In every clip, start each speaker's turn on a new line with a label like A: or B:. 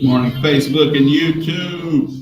A: Morning, Facebook and YouTube.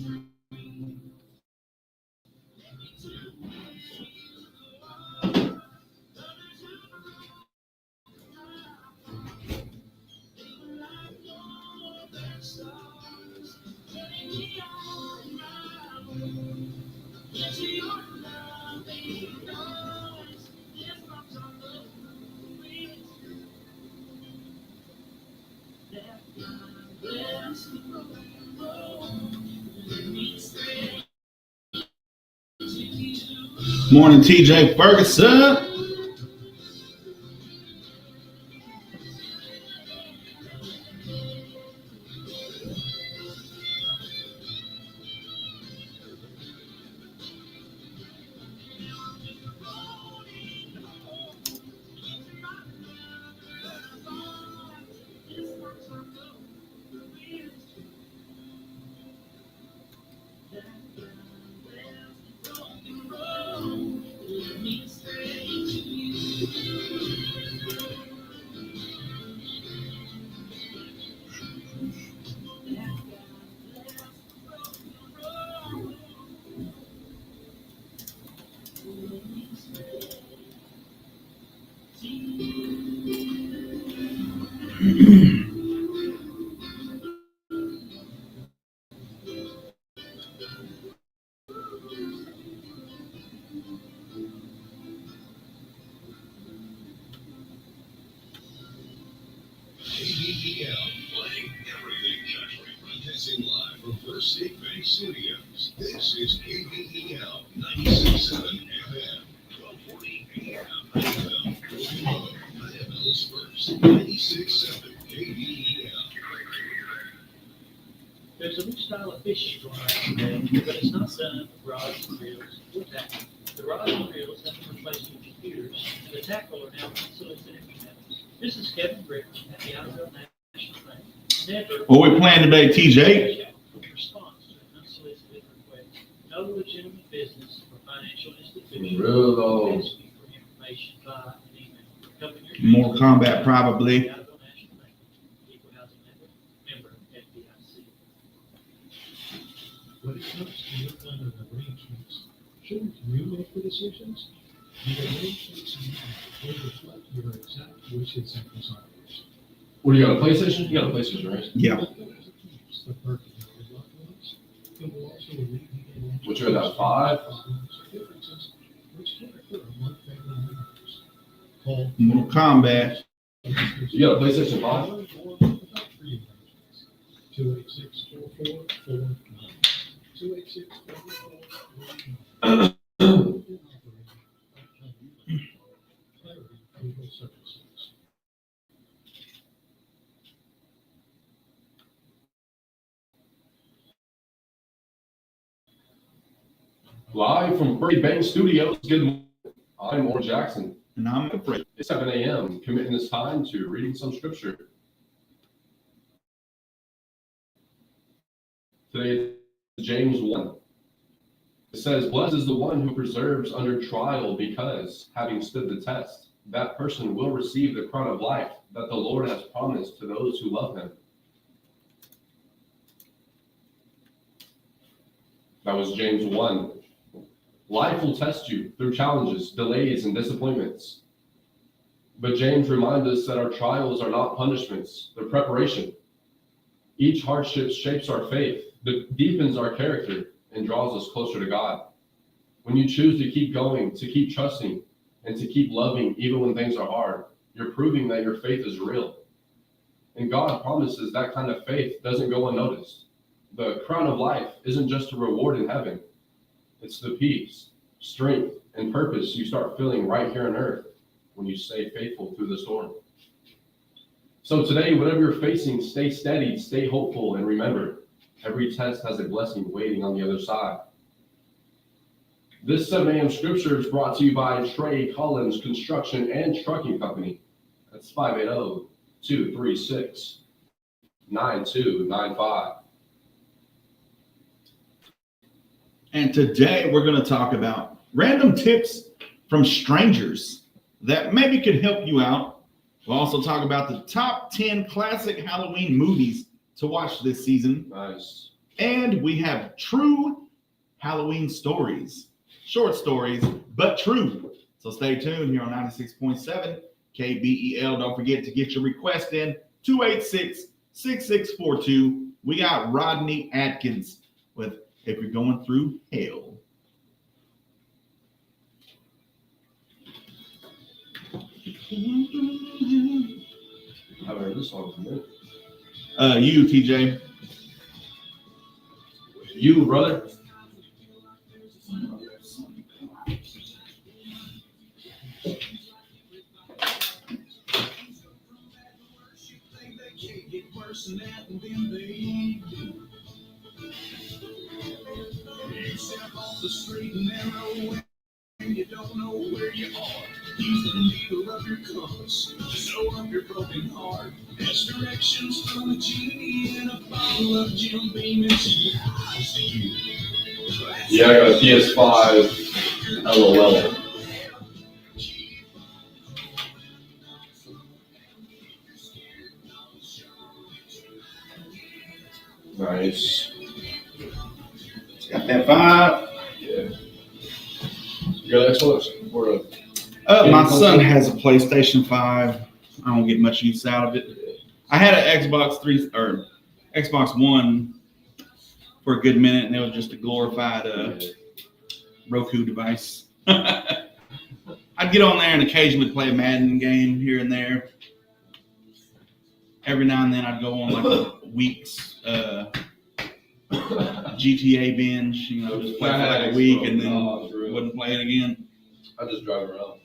A: Morning, TJ Ferguson.
B: Studios. This is KBEL 96.7 FM, 1240 AM, FM, IML's first 96.7 KBEL.
C: There's a new style of fishing going on today, but it's not done with rods and reels or tackle. The rods and reels have been replaced with computers, and the tackle are now insulated internet. This is Kevin Griffin at the Outerville National Bank. Never.
A: What we playing today, TJ?
C: Response to an unsolicited request. No legitimate business or financial institution.
D: Real
C: Ask you for information via an email. Helping your
A: More combat, probably.
C: Outerville National Bank, Equal Housing Network, member FDIC.
E: When it comes to your kind of arrangements, shouldn't you make the decisions? The arrangements you make will reflect your exact wishes and desires.
D: What do you got, a PlayStation? You got a PlayStation, right?
A: Yeah.
E: That keeps the burden of your loved ones. It will also alleviate
D: What, you're at 5?
E: problems or differences which can occur among family members. Call
A: More combat.
D: You got a PlayStation 5?
E: 286-4449. 286-4449. Clarity Legal Services.
D: Live from Birdie Bank Studios. Good morning. I'm Oran Jackson.
A: And I'm afraid.
D: It's 7 a.m. Committing this time to reading some scripture. Today is James 1. It says, "Blessed is the one who perseveres under trial, because, having stood the test, that person will receive the crown of life that the Lord has promised to those who love him." That was James 1. Life will test you through challenges, delays, and disappointments. But James reminds us that our trials are not punishments, they're preparation. Each hardship shapes our faith, deepens our character, and draws us closer to God. When you choose to keep going, to keep trusting, and to keep loving even when things are hard, you're proving that your faith is real. And God promises that kind of faith doesn't go unnoticed. The crown of life isn't just a reward in heaven. It's the peace, strength, and purpose you start feeling right here on earth when you stay faithful through the storm. So today, whatever you're facing, stay steady, stay hopeful, and remember, every test has a blessing waiting on the other side. This 7 a.m. scripture is brought to you by Trey Collins Construction and Trucking Company. That's 580-236-9295.
A: And today we're going to talk about random tips from strangers that maybe could help you out We'll also talk about the top 10 classic Halloween movies to watch this season.
D: Nice.
A: And we have true Halloween stories. Short stories, but true. So stay tuned here on 96.7 KBEL. Don't forget to get your request in 286-6642. We got Rodney Atkins with If You're Going Through Hell.
D: I haven't heard this song in a minute.
A: You, TJ.
D: You, brother.
B: You step off the straight and narrow and you don't know where you are. Use the needle of your compass to sew up your broken heart. As directions from a genie in a bottle of Jim Beam into your eyes to you.
D: Yeah, I got a PS5. LOL. Nice.
A: Got that vibe.
D: Yeah. You got Xbox? Or
A: My son has a PlayStation 5. I don't get much use out of it. I had an Xbox 3 or Xbox One for a good minute, and it was just a glorified Roku device. I'd get on there and occasionally play a Madden game here and there. Every now and then I'd go on like a week's GTA binge, just play for like a week and then wouldn't play it again.
D: I just drive around.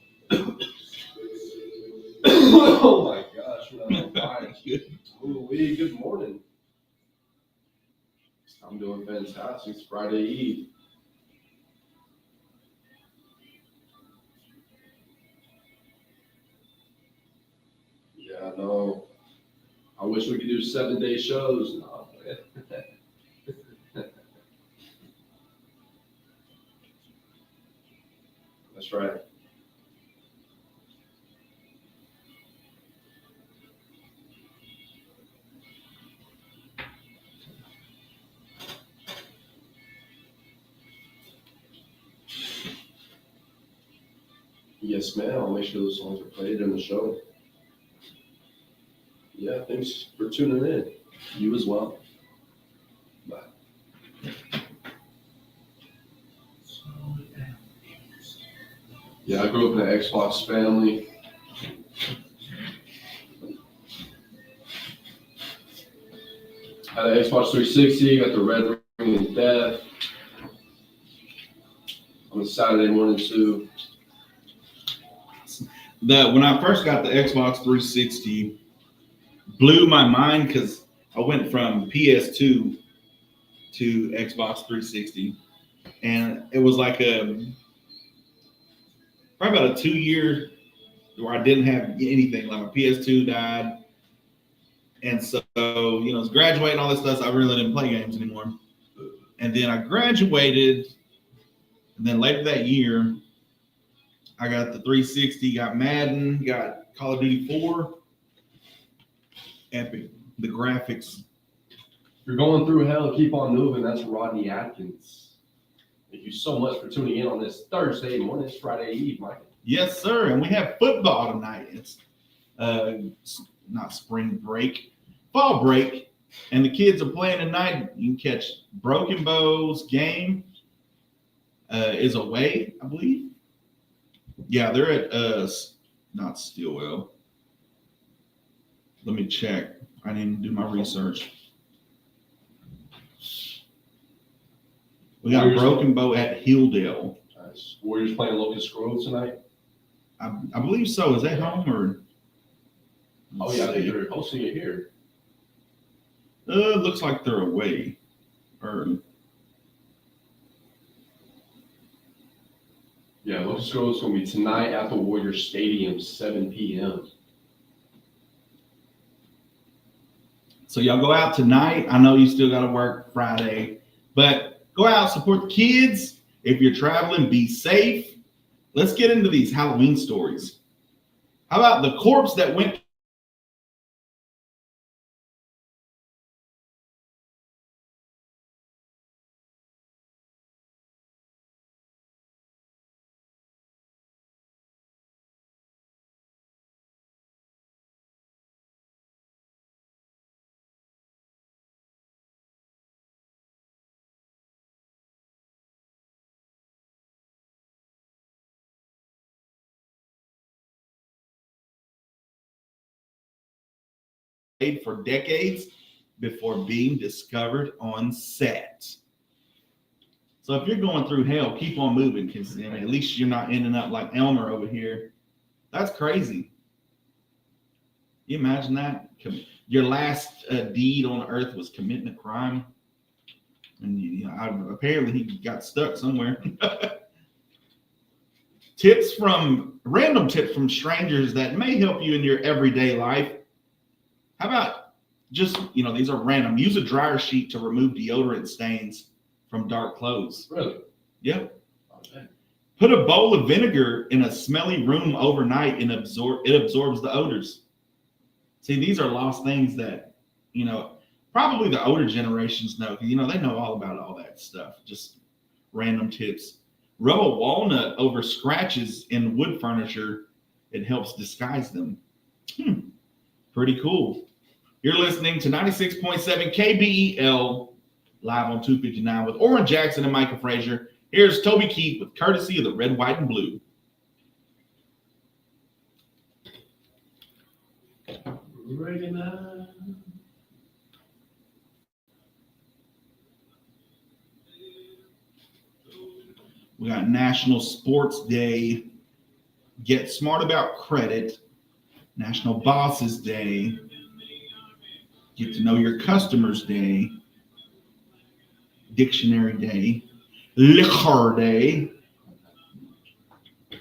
D: Oh my gosh, what am I buying? Ooh-wee, good morning. I'm doing fantastic. It's Friday Eve. Yeah, I know. I wish we could do 7-day shows. No, man. That's right. Yes, ma'am. I'll make sure those songs are played in the show. Yeah, thanks for tuning in. You as well. Bye. Yeah, I grew up in an Xbox family. Had an Xbox 360, got the Red Ring of Death on a Saturday morning too.
A: When I first got the Xbox 360, blew my mind because I went from PS2 to Xbox 360, and it was like probably about a 2 year where I didn't have anything. Like my PS2 died, and so I was graduating, all this stuff. So I really didn't play games anymore. And then I graduated, and then later that year, I got the 360, got Madden, got Call of Duty 4. Epic. The graphics.
D: If you're going through hell, keep on moving. That's Rodney Atkins. Thank you so much for tuning in on this Thursday morning. It's Friday Eve, Micah.
A: Yes, sir. And we have football tonight. It's not spring break, fall break. And the kids are playing tonight. You can catch Broken Bow's game is away, I believe. Yeah, they're at not Stillwell. Let me check. I didn't do my research. We got
D: Warriors.
A: Broken Bow at Hilldale.
D: Nice. Warriors playing Locust Grove tonight.
A: I believe so. Is that home or?
D: Oh yeah, they're hosting it here.
A: Looks like they're away.
D: Yeah, Locust Grove is going to be tonight at the Warriors Stadium, 7 p.m.
A: So y'all go out tonight. I know you still got to work Friday, but go out, support the kids. If you're traveling, be safe. Let's get into these Halloween stories. How about the corpse that went for decades before being discovered on set. So if you're going through hell, keep on moving, because at least you're not ending up like Elmer over here. That's crazy. You imagine that? Your last deed on earth was committing a crime, and apparently he got stuck somewhere. Random tips from strangers that may help you in your everyday life. How about just, these are random. Use a dryer sheet to remove deodorant stains from dark clothes.
D: Really?
A: Yep.
D: Okay.
A: Put a bowl of vinegar in a smelly room overnight and it absorbs the odors. See, these are lost things that, probably the older generations know, because, they know all about all that stuff. Just random tips. Rub a walnut over scratches in wood furniture. It helps disguise them. Pretty cool. You're listening to 96.7 KBEL live on 259 with Oran Jackson and Micah Frazier. Here's Toby Keith with courtesy of the Red, White, and Blue.
D: Recognize.
A: We got National Sports Day, Get Smart About Credit, National Bosses Day, Get to Know Your Customers Day, Dictionary Day, Liquor Day,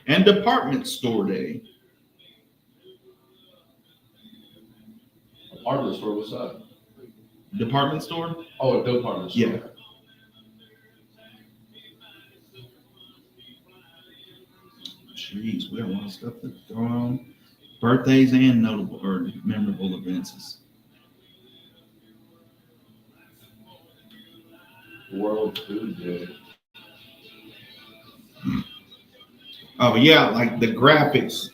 A: and Department Store Day.
D: Department store, what's up?
A: Department store?
D: Oh, a department store.
A: Yeah. Jeez, we got a lot of stuff that's going on. Birthdays and notable or memorable events.
D: World Food Day.
A: Oh yeah, like the graphics.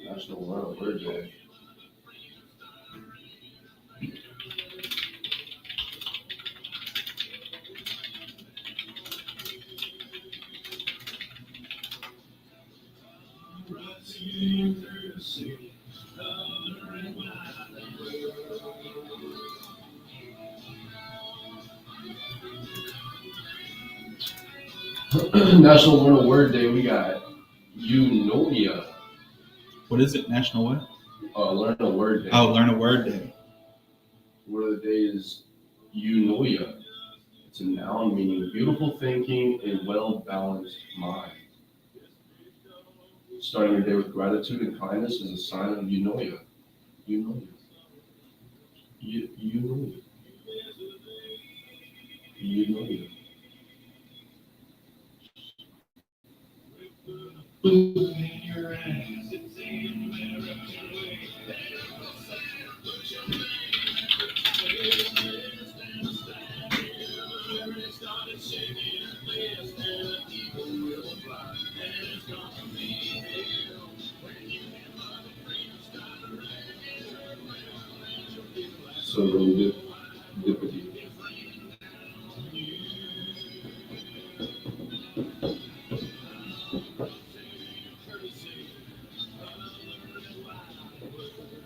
D: National World Food Day. National Learn a Word Day, we got Eunoia.
A: What is it? National what?
D: Learn a Word Day.
A: Oh, Learn a Word Day.
D: Word of the day is Eunoia. It's a noun meaning beautiful thinking, a well-balanced mind. Starting your day with gratitude and kindness is a sign of Eunoia. Eunoia. Eunoia. Eunoia. So really dippity.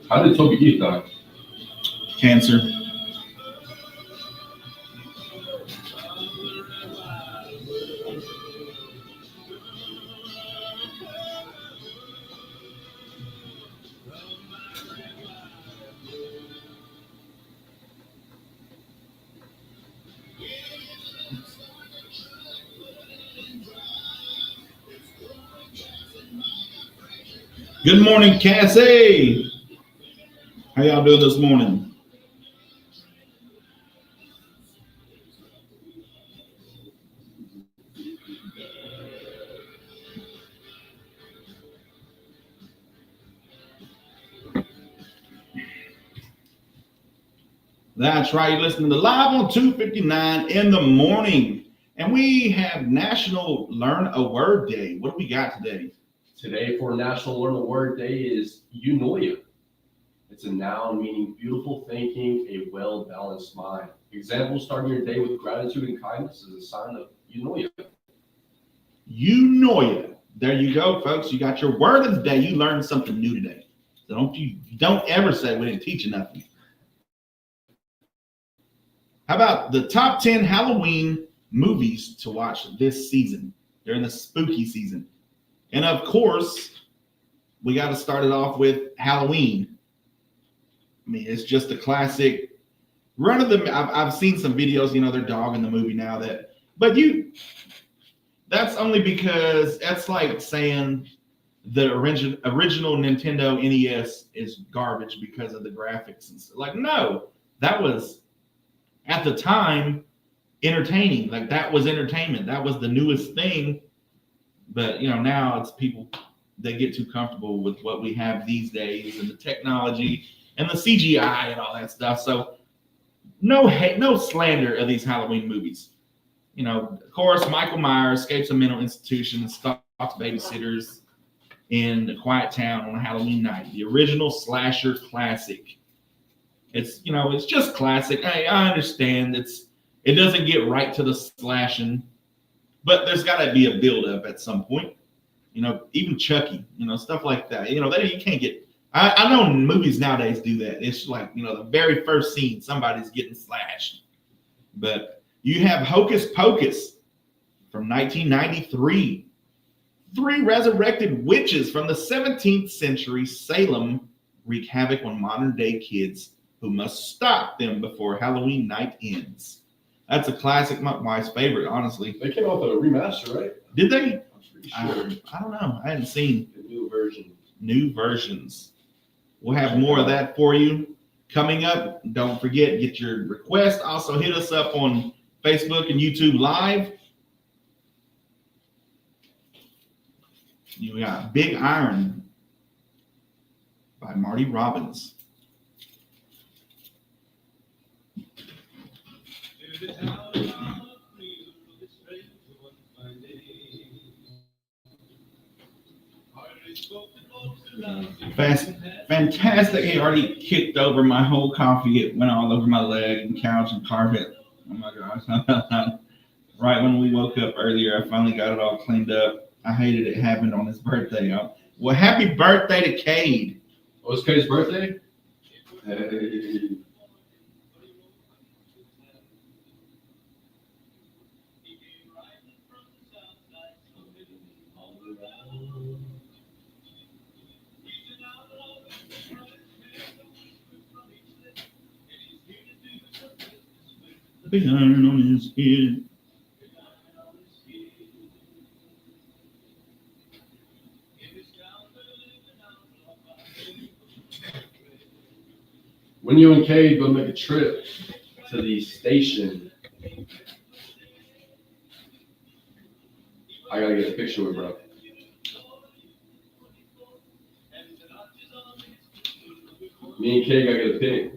D: How did Toby Keith die?
A: Cancer. Good morning, Cassie. How y'all doing this morning? That's right. You're listening to Live on 259 in the morning. And we have National Learn a Word Day. What do we got today?
D: Today for National Learn a Word Day is Eunoia. It's a noun meaning beautiful thinking, a well-balanced mind. Example, starting your day with gratitude and kindness is a sign of Eunoia.
A: You know it. There you go, folks. You got your word of the day. You learned something new today. So don't ever say we didn't teach you nothing. How about the top 10 Halloween movies to watch this season during the spooky season? And of course, we got to start it off with Halloween. I mean, it's just a classic. Run of the. I've seen some videos. They're dogging the movie now. That's only because that's like saying the original Nintendo NES is garbage because of the graphics and stuff. Like, no, that was at the time entertaining. Like, that was entertainment. That was the newest thing. But now it's people, they get too comfortable with what we have these days and the technology and the CGI and all that stuff. So no hate, no slander of these Halloween movies. Of course, Michael Myers escapes a mental institution and stalks babysitters in a quiet town on a Halloween night. The original slasher classic. It's just classic. Hey, I understand it doesn't get right to the slashing, but there's got to be a build up at some point. Even Chucky, stuff like that. That you can't get. I know movies nowadays do that. It's like, the very first scene, somebody's getting slashed. But you have Hocus Pocus from 1993. 3 resurrected witches from the 17th century Salem wreak havoc on modern day kids who must stop them before Halloween night ends. That's a classic, my wife's favorite, honestly.
D: They came out with a remaster, right?
A: Did they?
D: I'm pretty sure.
A: I don't know. I hadn't seen
D: The new version.
A: new versions. We'll have more of that for you coming up. Don't forget, get your request. Also, hit us up on Facebook and YouTube Live. You got Big Iron by Marty Robbins. Fantastic. He already kicked over my whole coffee. It went all over my leg and couch and carpet. Oh my gosh. Right when we woke up earlier, I finally got it all cleaned up. I hated it happened on his birthday. Well, happy birthday to Cade.
D: Oh, it's Cade's birthday? Hey.
A: Big iron on his head.
D: When you and Cade go make a trip to the station, I gotta get a picture with bro. Me and Cade gotta get a pic.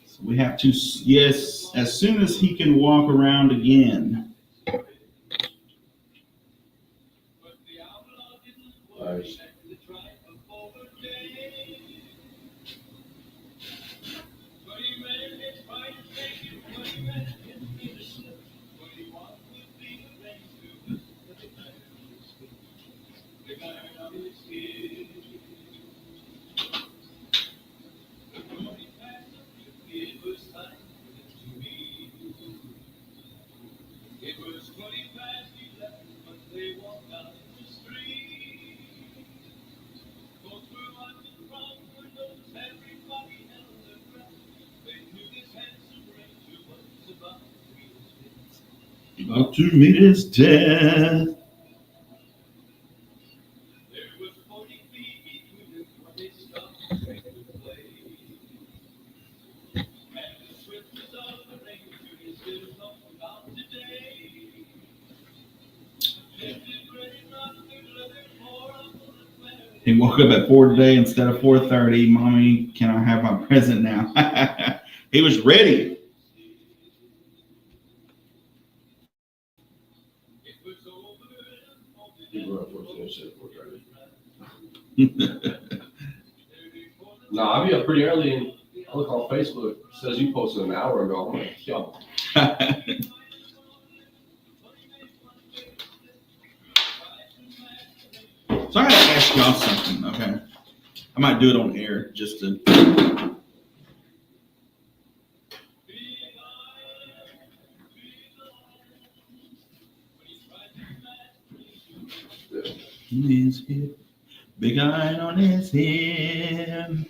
A: So we have to, yes, as soon as he can walk around again.
D: Nice.
A: Up to meet his death. He woke up at 4 today instead of 4:30. Mommy, can I have my present now? He was ready.
D: People are unfortunate shit for driving. Nah, I be up pretty early and I look on Facebook. It says you posted an hour ago. I'm like, yo.
A: So I gotta ask y'all something, okay? I might do it on air just to. His hip, big iron on his head.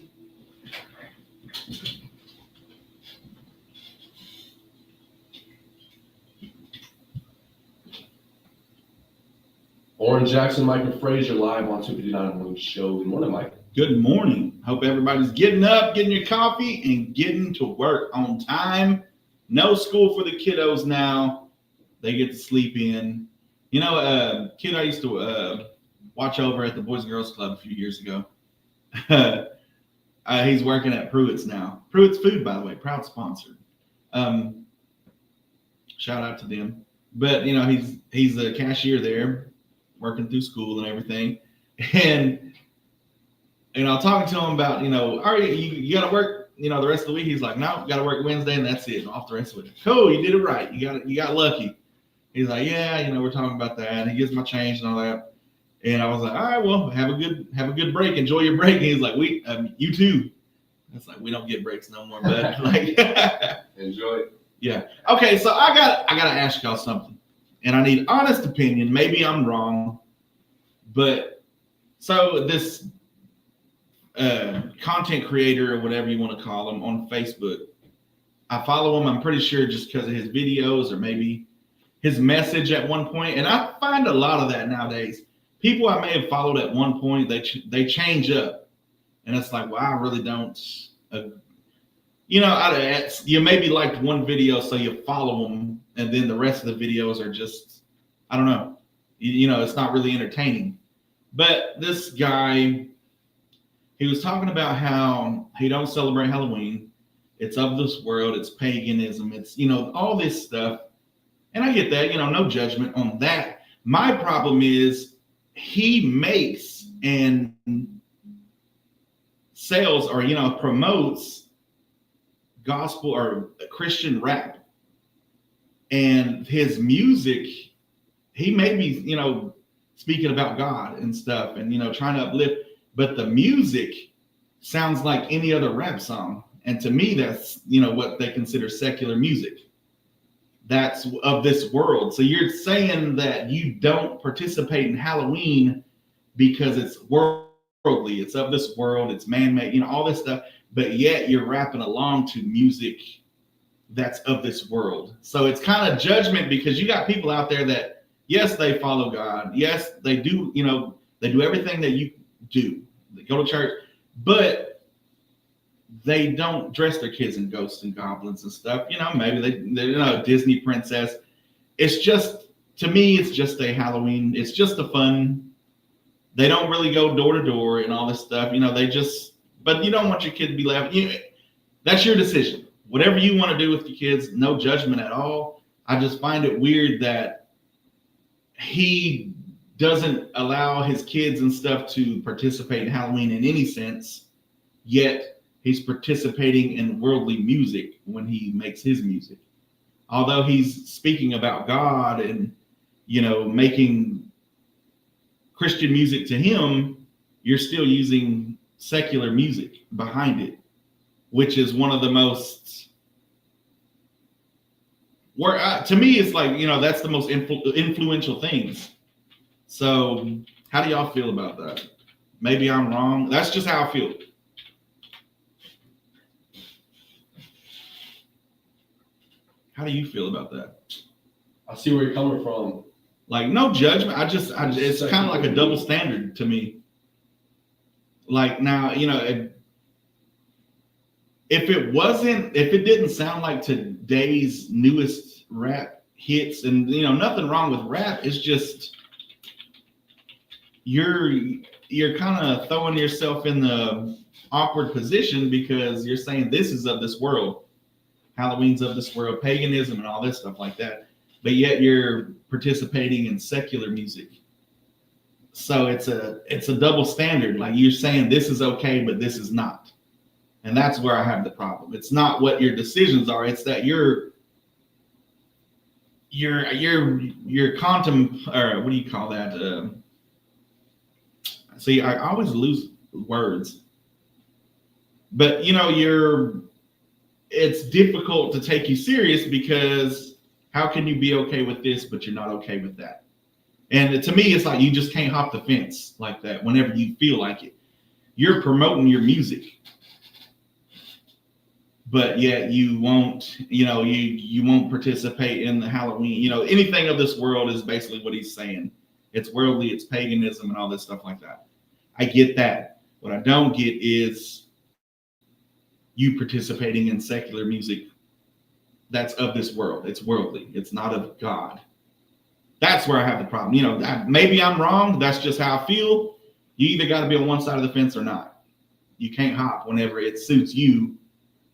D: Oran Jackson, Micah, Frazier live on 259 Morning Show. Good morning, Mike.
A: Good morning. Hope everybody's getting up, getting your coffee, and getting to work on time. No school for the kiddos now. They get to sleep in. You know, a kid I used to watch over at the Boys and Girls Club a few years ago. He's working at Pruitt's now. Pruitt's Food, by the way, proud sponsor. Shout out to them. But, you know, he's a cashier there, working through school and everything. And talking to him about, all right, you got to work, the rest of the week. He's like, no, got to work Wednesday and that's it. Off the rest of it. Cool, you did it right. You got lucky. He's like, yeah, we're talking about that. And he gives my change and all that. And I was like, all right, well, have a good break. Enjoy your break. And he's like, you too. It's like, we don't get breaks no more, but like,
D: enjoy it.
A: Yeah. Okay, so I gotta ask y'all something, and I need honest opinion. Maybe I'm wrong, but so this content creator or whatever you want to call him on Facebook, I follow him. I'm pretty sure just because of his videos or maybe his message at one point, and I find a lot of that nowadays. People I may have followed at one point, they change up, and it's like, well, I really don't. You maybe liked one video, so you follow them, and then the rest of the videos are just, I don't know. It's not really entertaining. But this guy, he was talking about how he don't celebrate Halloween. It's of this world. It's paganism. It's, all this stuff. And I get that, no judgment on that. My problem is he makes and sells or, promotes gospel or Christian rap. And his music, he may be, speaking about God and stuff and, trying to uplift, but the music sounds like any other rap song. And to me, that's, what they consider secular music. That's of this world. So you're saying that you don't participate in Halloween because it's worldly, it's of this world, it's man-made, all this stuff, but yet you're rapping along to music that's of this world. So it's kind of judgment because you got people out there that, yes, they follow God. Yes, they do, they do everything that you do. They go to church, but they don't dress their kids in ghosts and goblins and stuff. Maybe they're Disney princess. It's just, to me, it's just a Halloween. It's just a fun. They don't really go door to door and all this stuff. But you don't want your kid to be laughing. That's your decision. Whatever you want to do with your kids, no judgment at all. I just find it weird that he doesn't allow his kids and stuff to participate in Halloween in any sense, yet he's participating in worldly music when he makes his music. Although he's speaking about God and, making Christian music to him, you're still using secular music behind it, which is one of the most, to me, it's like, that's the most influential things. So how do y'all feel about that? Maybe I'm wrong. That's just how I feel. How do you feel about that?
D: I see where you're coming from.
A: Like, no judgment. It's kind of like a double standard to me. Like now, if it didn't sound like today's newest rap hits, and nothing wrong with rap. It's just you're kind of throwing yourself in the awkward position because you're saying this is of this world, Halloween's of this world, paganism and all this stuff like that, but yet you're participating in secular music. So it's a double standard. Like you're saying this is okay, but this is not. And that's where I have the problem. It's not what your decisions are. It's that you're or what do you call that? See, I always lose words. But it's difficult to take you serious because how can you be okay with this, but you're not okay with that? And to me, it's like you just can't hop the fence like that whenever you feel like it. You're promoting your music, but yet you won't, you won't participate in the Halloween. Anything of this world is basically what he's saying. It's worldly, it's paganism, and all this stuff like that. I get that. What I don't get is you participating in secular music that's of this world. It's worldly. It's not of God. That's where I have the problem. Maybe I'm wrong. That's just how I feel. You either got to be on one side of the fence or not. You can't hop whenever it suits you.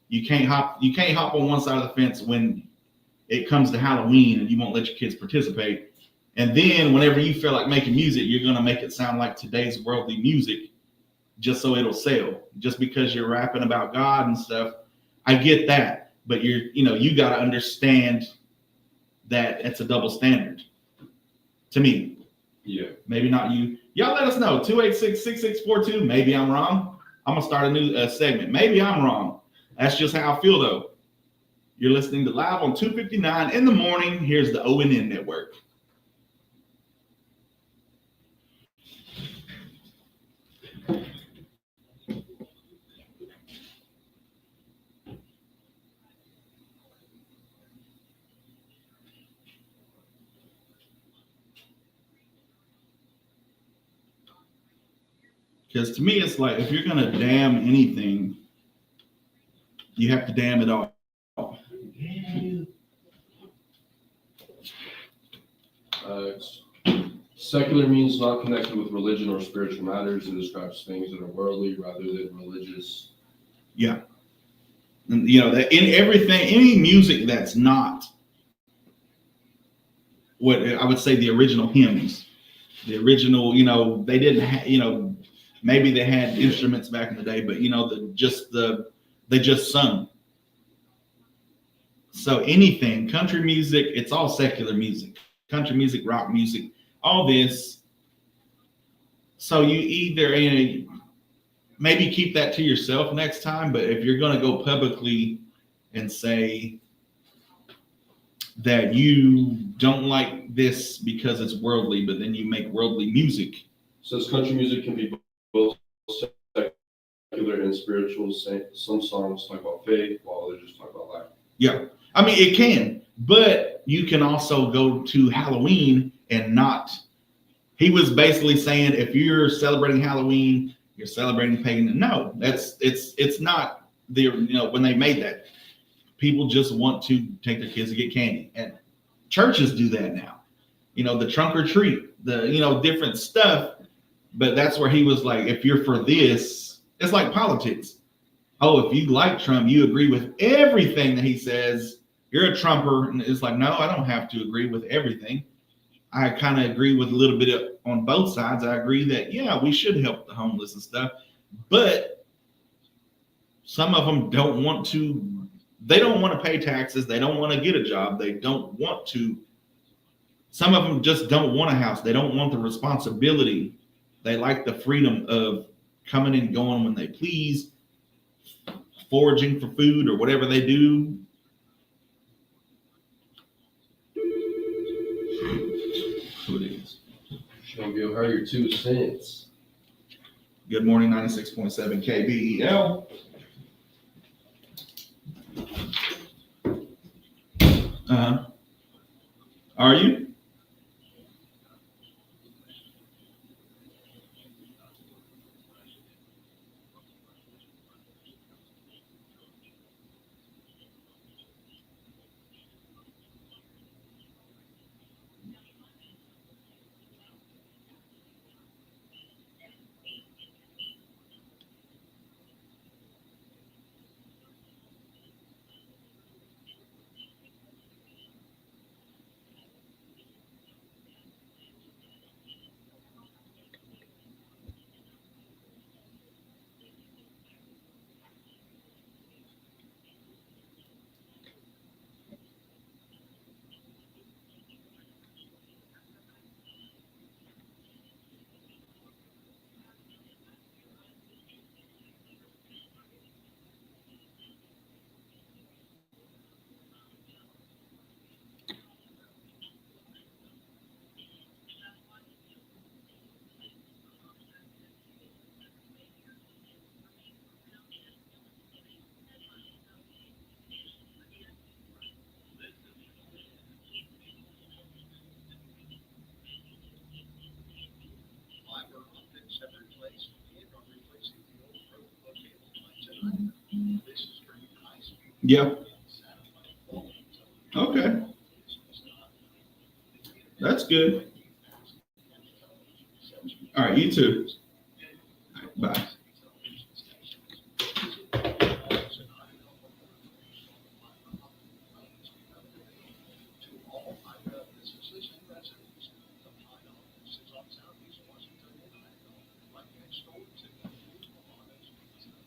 A: You can't hop on one side of the fence when it comes to Halloween and you won't let your kids participate. And then whenever you feel like making music, you're going to make it sound like today's worldly music just so it'll sell. Just because you're rapping about God and stuff. I get that. But you got to understand that it's a double standard. To me.
D: Yeah.
A: Maybe not you. Y'all let us know. 286-6642. Maybe I'm wrong. I'm going to start a new segment. Maybe I'm wrong. That's just how I feel, though. You're listening to Live on 259 in the morning. Here's the ONN Network. Because to me, it's like if you're going to damn anything, you have to damn it all.
D: Secular means not connected with religion or spiritual matters. It describes things that are worldly rather than religious.
A: Yeah. And, that in everything, any music that's not what I would say the original hymns, the original, they didn't have, maybe they had instruments back in the day, but they just sung. So anything, country music, it's all secular music, country music, rock music, all this. So you either maybe keep that to yourself next time, but if you're going to go publicly and say that you don't like this because it's worldly, but then you make worldly music.
D: Says country music can be both secular and spiritual. Some songs talk about faith, while others just talk about life.
A: Yeah, I mean it can, but you can also go to Halloween and not. He was basically saying if you're celebrating Halloween, you're celebrating pagan. No, it's not the when they made that. People just want to take their kids to get candy, and churches do that now. The trunk or treat, the different stuff. But that's where he was like, if you're for this, it's like politics. Oh, if you like Trump, you agree with everything that he says. You're a Trumper, and it's like, no, I don't have to agree with everything. I kind of agree with a little bit on both sides. I agree that we should help the homeless and stuff, but some of them don't want to. They don't want to pay taxes. They don't want to get a job. They don't want to. Some of them just don't want a house. They don't want the responsibility. They like the freedom of coming and going when they please, foraging for food or whatever they do. Who it is?
D: Shouldn't be a hurry, 2 cents.
A: Good morning, 96.7 KBEL. Are you? Yep. Okay. That's good. All right, you too. Bye.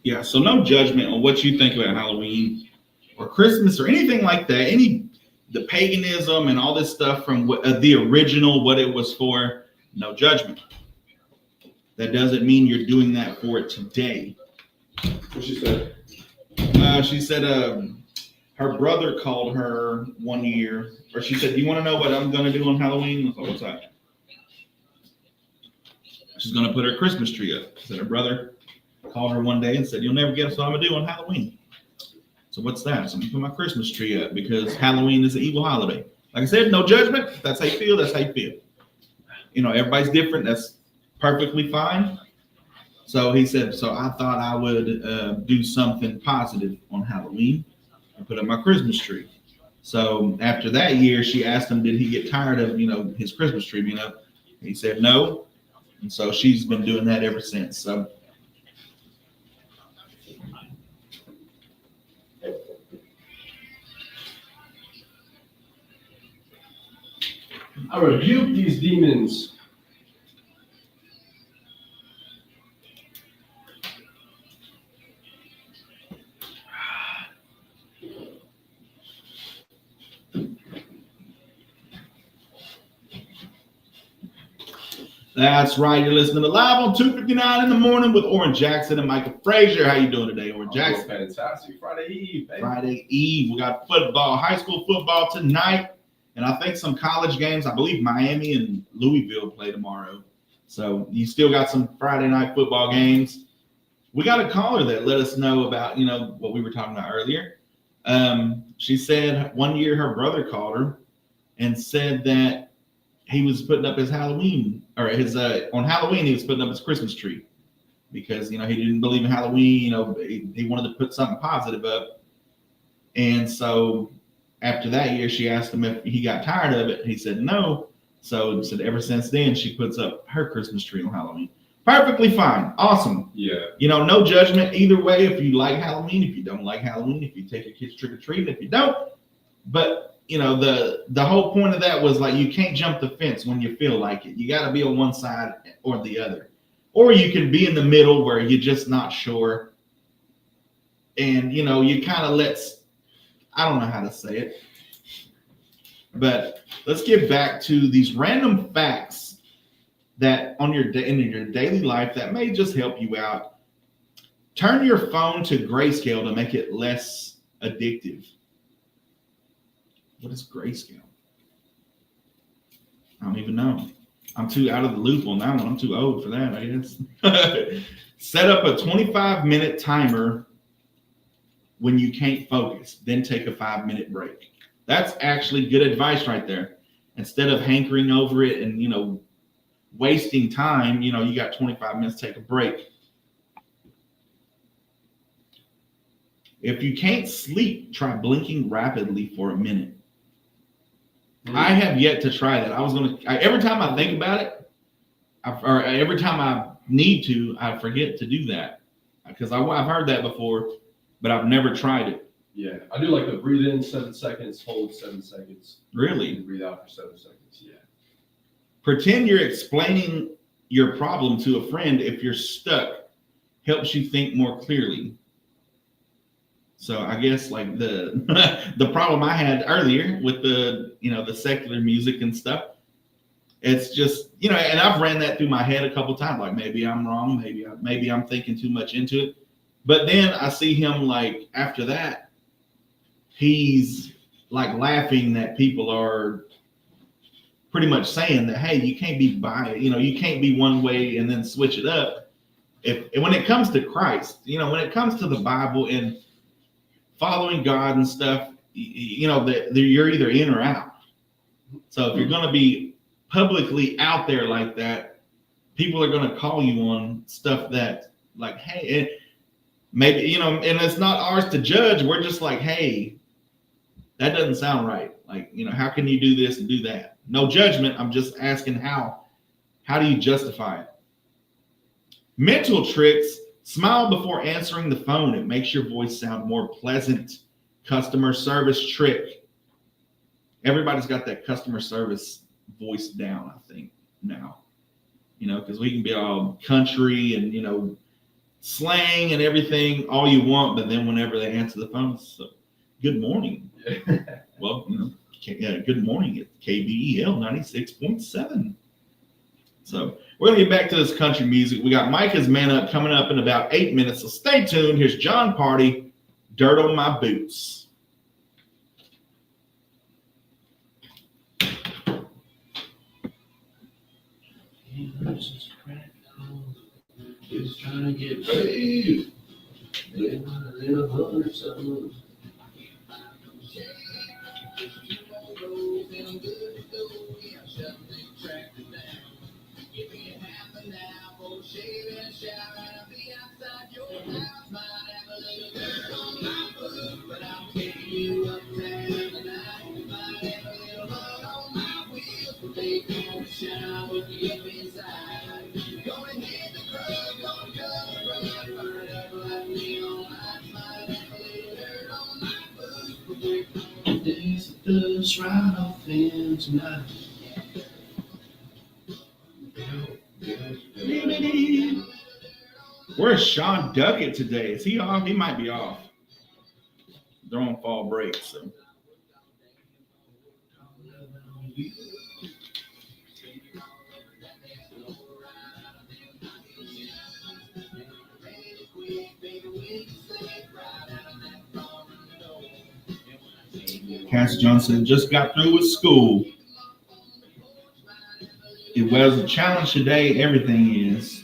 A: Yeah, so no judgment on what you think about Halloween or Christmas or anything like that. The paganism and all this stuff from the original, what it was for. No judgment. That doesn't mean you're doing that for it today.
D: What she said?
A: She said her brother called her one year, or she said, "Do you want to know what I'm going to do on Halloween?" I was like, "What's that?" She's going to put her Christmas tree up. She said her brother called her one day and said, "You'll never guess what I'm going to do on Halloween." So what's that? So I'm going to put my Christmas tree up because Halloween is an evil holiday. Like I said, no judgment. If that's how you feel. That's how you feel. You know, everybody's different. That's perfectly fine. So he said, so I thought I would do something positive on Halloween and put up my Christmas tree. So after that year, she asked him, did he get tired of, his Christmas tree being up? He said no. And so she's been doing that ever since. So
D: I rebuke these demons.
A: that's right. You're listening to Live on 2:59 in the morning with Oran Jackson and Micah Frazier. How you doing today, Oran Jackson?
D: Fantastic. Friday Eve, baby.
A: Friday Eve. We got football, high school football tonight. And I think some college games. I believe Miami and Louisville play tomorrow. So you still got some Friday night football games. We got a caller that let us know about, what we were talking about earlier. She said one year her brother called her and said that he was putting up his Halloween or on Halloween, he was putting up his Christmas tree because, he didn't believe in Halloween. He wanted to put something positive up. And so after that year, she asked him if he got tired of it. He said no. So he said ever since then, she puts up her Christmas tree on Halloween. Perfectly fine. Awesome.
D: Yeah.
A: No judgment either way. If you like Halloween, if you don't like Halloween, if you take your kids trick-or-treating, if you don't. But, the whole point of that was like you can't jump the fence when you feel like it. You got to be on one side or the other. Or you can be in the middle where you're just not sure. And, you kind of I don't know how to say it. But let's get back to these random facts that in your daily life that may just help you out. Turn your phone to grayscale to make it less addictive. What is grayscale? I don't even know. I'm too out of the loop on that one. I'm too old for that, I guess. Set up a 25-minute timer when you can't focus, then take a 5-minute break. That's actually good advice right there. Instead of hankering over it and, wasting time, you got 25 minutes, take a break. If you can't sleep, try blinking rapidly for a minute. I have yet to try that. Every time I think about it, or every time I need to, I forget to do that because I've heard that before, but I've never tried it.
D: Yeah, I do like the breathe in 7 seconds, hold 7 seconds.
A: Really?
D: And breathe out for 7 seconds. Yeah.
A: Pretend you're explaining your problem to a friend if you're stuck. Helps you think more clearly. So I guess like the problem I had earlier with the secular music and stuff, it's just and I've ran that through my head a couple times. Like maybe I'm wrong, maybe I'm thinking too much into it. But then I see him like after that, he's like laughing that people are pretty much saying that, hey, you can't be you can't be one way and then switch it up. When it comes to Christ, when it comes to the Bible and following God and stuff, that you're either in or out. So if you're going to be publicly out there like that, people are going to call you on stuff that like, hey, maybe, and it's not ours to judge. We're just like, hey, that doesn't sound right. Like, how can you do this and do that? No judgment. I'm just asking how do you justify it? Mental tricks. Smile before answering the phone. It makes your voice sound more pleasant. Customer service trick. Everybody's got that customer service voice down, I think, now. Because we can be all country and, slang and everything, all you want, but then whenever they answer the phone, so, good morning. Well, good morning at KBEL 96.7. So we're going to get back to this country music. We got Micah's Man Up coming up in about 8 minutes, so stay tuned. Here's John Party, Dirt on My Boots.
B: Just trying to get paid. Living a little hundred something. Give me a half an hour, shave and shower, I'll be outside your house. Might have a little dirt on my foot, but I'll take you uptown tonight. Might have a little mud on my wheels, but they gonna shine with you up inside. Gonna hit the club, gonna cut the rug, burn it up like neon lights. Might have a little dirt on my boots, but we're gonna dance the dust right off in tonight.
A: Where's Sean Duckett today? Is he off? He might be off. They're on fall break, so. Cass Johnson just got through with school. It was a challenge today. Everything is.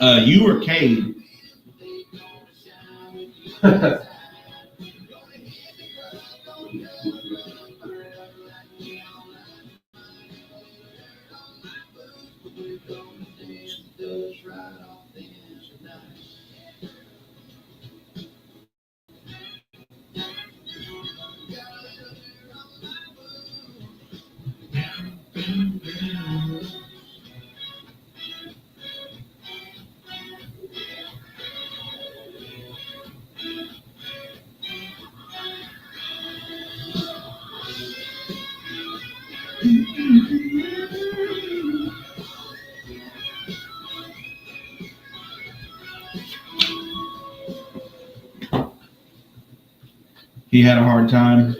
A: You or Cade? He had a hard time.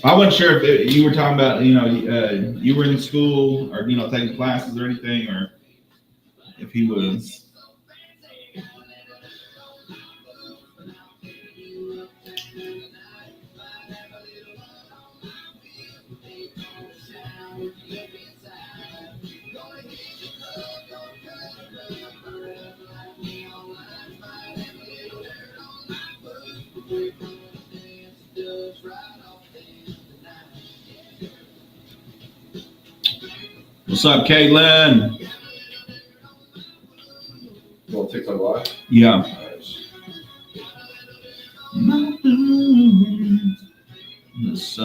A: I wasn't sure if you were talking about, you were in school or, taking classes or anything, or if he was. What's up, Caitlin?
D: You want TikTok live?
A: Yeah.
D: Nice.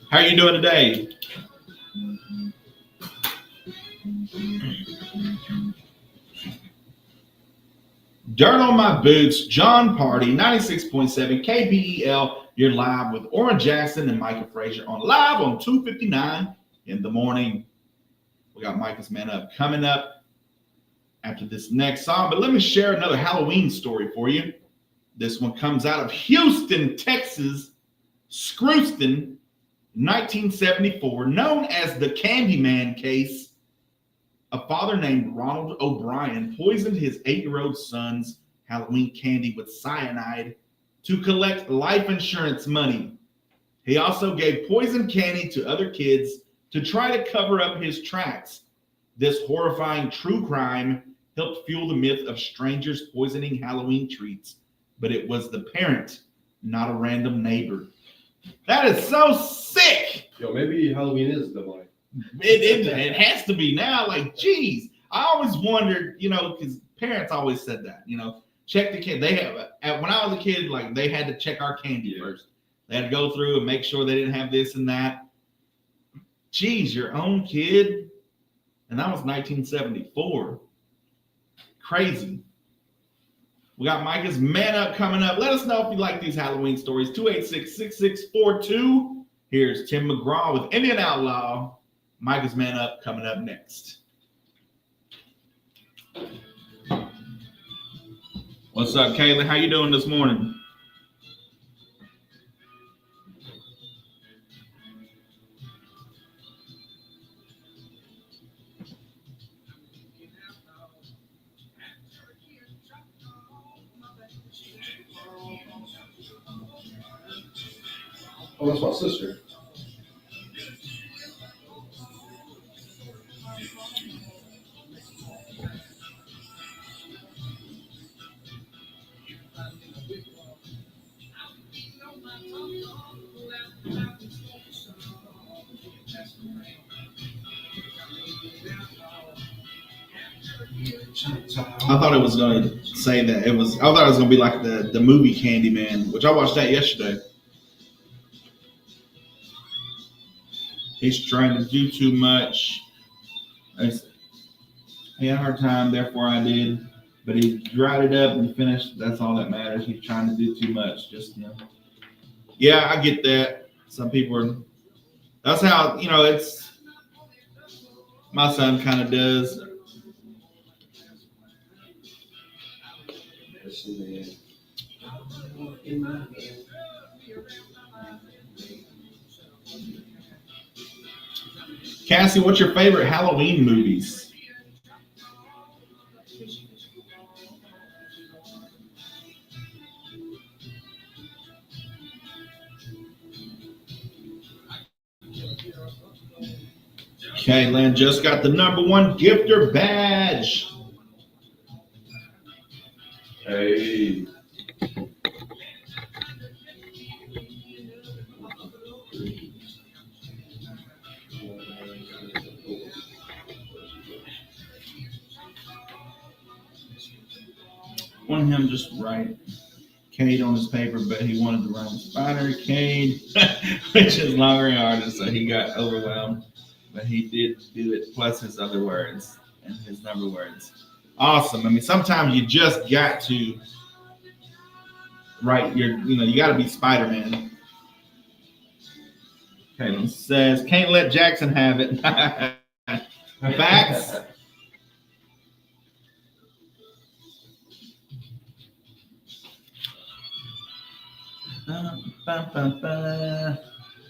A: How are you doing today? Dirt on My Boots, John Party, 96.7 KBEL. You're live with Oran Jackson and Micah Frazier live on 2:59 in the morning. We got Micah's Man Up coming up after this next song. But let me share another Halloween story for you. This one comes out of Houston, Texas, Scrooston, 1974, known as the Candyman case. A father named Ronald O'Brien poisoned his 8-year-old son's Halloween candy with cyanide to collect life insurance money. He also gave poison candy to other kids to try to cover up his tracks. This horrifying true crime helped fuel the myth of strangers poisoning Halloween treats, but it was the parent, not a random neighbor. That is so sick.
D: Yo, maybe Halloween is demonic.
A: It has to be now. Like, geez, I always wondered, because parents always said that, check the kid. They have, when I was a kid, like they had to check our candy first. They had to go through and make sure they didn't have this and that. Geez, your own kid? And that was 1974. Crazy. We got Micah's Man Up coming up. Let us know if you like these Halloween stories. 286-6642. Here's Tim McGraw with Indian Outlaw. Micah's Man Up coming up next. What's up, Kaylee? How you doing this morning?
D: Oh, that's my sister.
A: I thought it was going to say that I thought it was going to be like the movie Candyman, which I watched that yesterday. He's trying to do too much. He had a hard time, therefore I did. But he dried it up and finished. That's all that matters. He's trying to do too much. Yeah, I get that. Some people are. That's how, it's. My son kind of does. Cassie, what's your favorite Halloween movies? Okay, Lynn just got the #1 gifter badge.
D: Hey.
A: Want him just write Cade on his paper, but he wanted to write Spider Cade, which is longer and harder, so he got overwhelmed. But he did do it, plus his other words and his number words. Awesome. I mean, sometimes you just got to write you got to be Spider-Man. Caitlin says, can't let Jackson have it. Facts.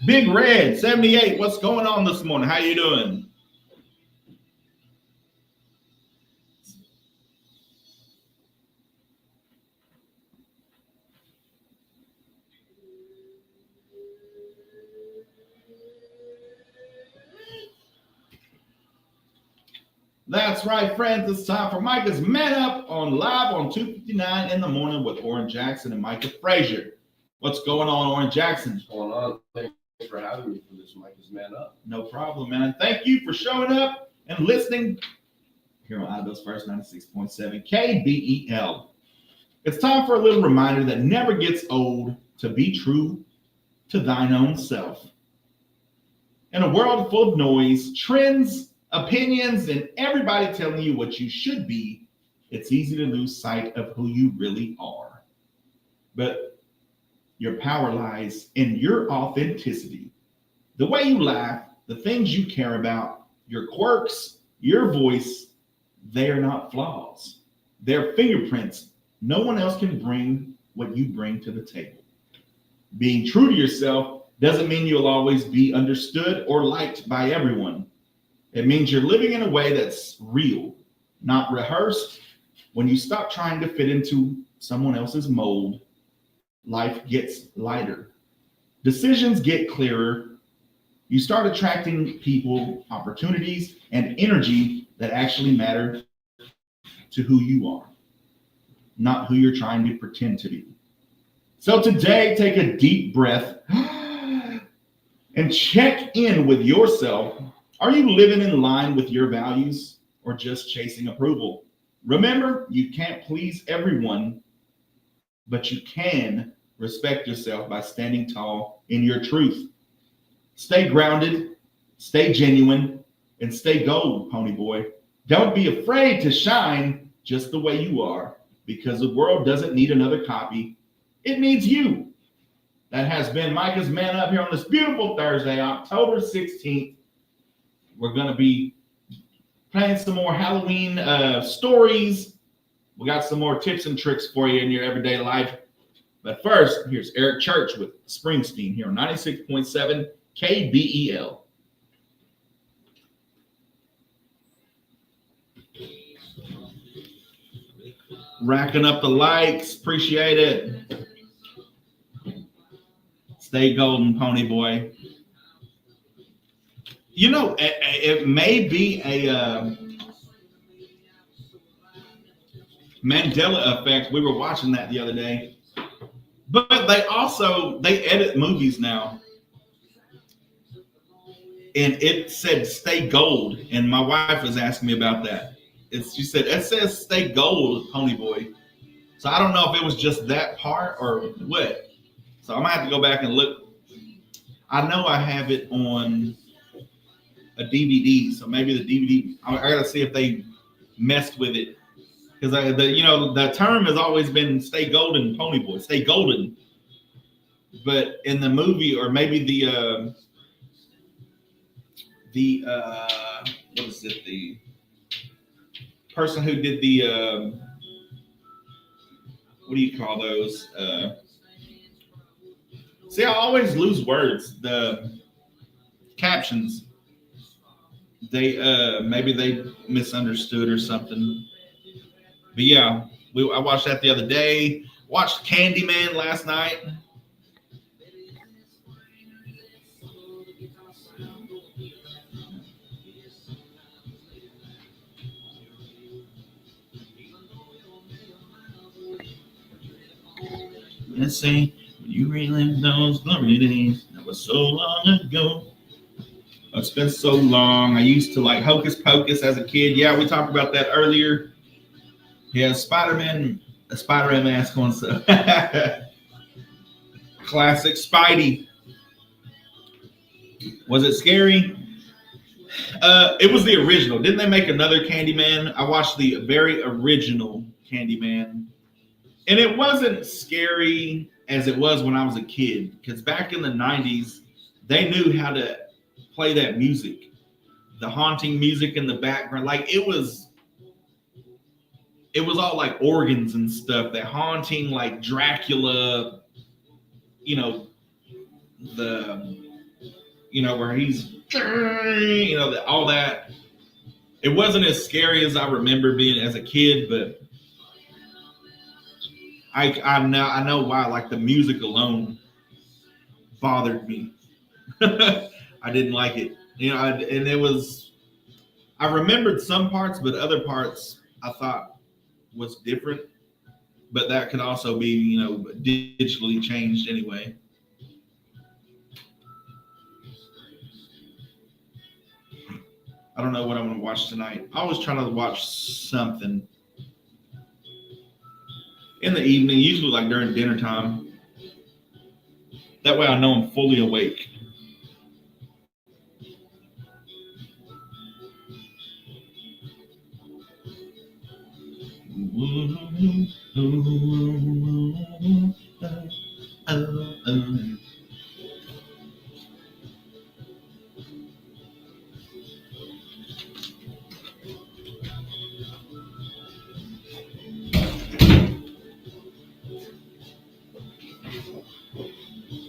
A: Big Red 78, what's going on this morning? How you doing? That's right, friends. It's time for Micah's Man Up live on 2:59 in the morning with Oran Jackson and Micah Frazier. What's going on, Oran Jackson?
D: What's going on? Thanks for having me for this Micah's Man Up.
A: No problem, man. Thank you for showing up and listening here on Idle's First 96.7 KBEL. It's time for a little reminder that never gets old to be true to thine own self. In a world full of noise, trends, opinions, and everybody telling you what you should be, it's easy to lose sight of who you really are. But your power lies in your authenticity. The way you laugh, the things you care about, your quirks, your voice, they are not flaws. They're fingerprints. No one else can bring what you bring to the table. Being true to yourself doesn't mean you'll always be understood or liked by everyone. It means you're living in a way that's real, not rehearsed. When you stop trying to fit into someone else's mold, life gets lighter. Decisions get clearer. You start attracting people, opportunities, and energy that actually matter to who you are, not who you're trying to pretend to be. So today, take a deep breath and check in with yourself. Are you living in line with your values or just chasing approval? Remember, you can't please everyone, but you can respect yourself by standing tall in your truth. Stay grounded, stay genuine, and stay gold, pony boy. Don't be afraid to shine just the way you are, because the world doesn't need another copy. It needs you. That has been Micah's Man Up here on this beautiful Thursday, October 16th. We're going to be playing some more Halloween stories. We got some more tips and tricks for you in your everyday life. But first, here's Eric Church with Springsteen here on 96.7 KBEL. Racking up the likes. Appreciate it. Stay golden, pony boy. You know, it may be a Mandela effect. We were watching that the other day. But they edit movies now. And it said stay gold. And my wife was asking me about that. She said, it says stay gold, pony boy. So I don't know if it was just that part or what. So I'm going to have to go back and look. I know I have it on a DVD. So maybe the DVD, I got to see if they messed with it. Because the term has always been stay golden, pony boy, stay golden. But in the movie, or maybe the what is it? The person who did the what do you call those? See, I always lose words. The captions. Maybe they misunderstood or something. But yeah, I watched that the other day. Watched Candyman last night. Let's see, when you relive those glory days, that was so long ago. It's been so long. I used to like Hocus Pocus as a kid. Yeah, we talked about that earlier. Yeah, Spider-Man, a Spider-Man mask on. So. Classic Spidey. Was it scary? It was the original. Didn't they make another Candyman? I watched the very original Candyman. And it wasn't scary as it was when I was a kid. Because back in the 90s, they knew how to play that music. The haunting music in the background. Like it was all like organs and stuff. That haunting, like Dracula, where he's, all that. It wasn't as scary as I remember being as a kid, but I know why. Like the music alone bothered me. I didn't like it, and it was. I remembered some parts, but other parts I thought was different. But that could also be, digitally changed anyway. I don't know what I'm going to watch tonight. I always try to watch something in the evening, usually like during dinner time. That way I know I'm fully awake.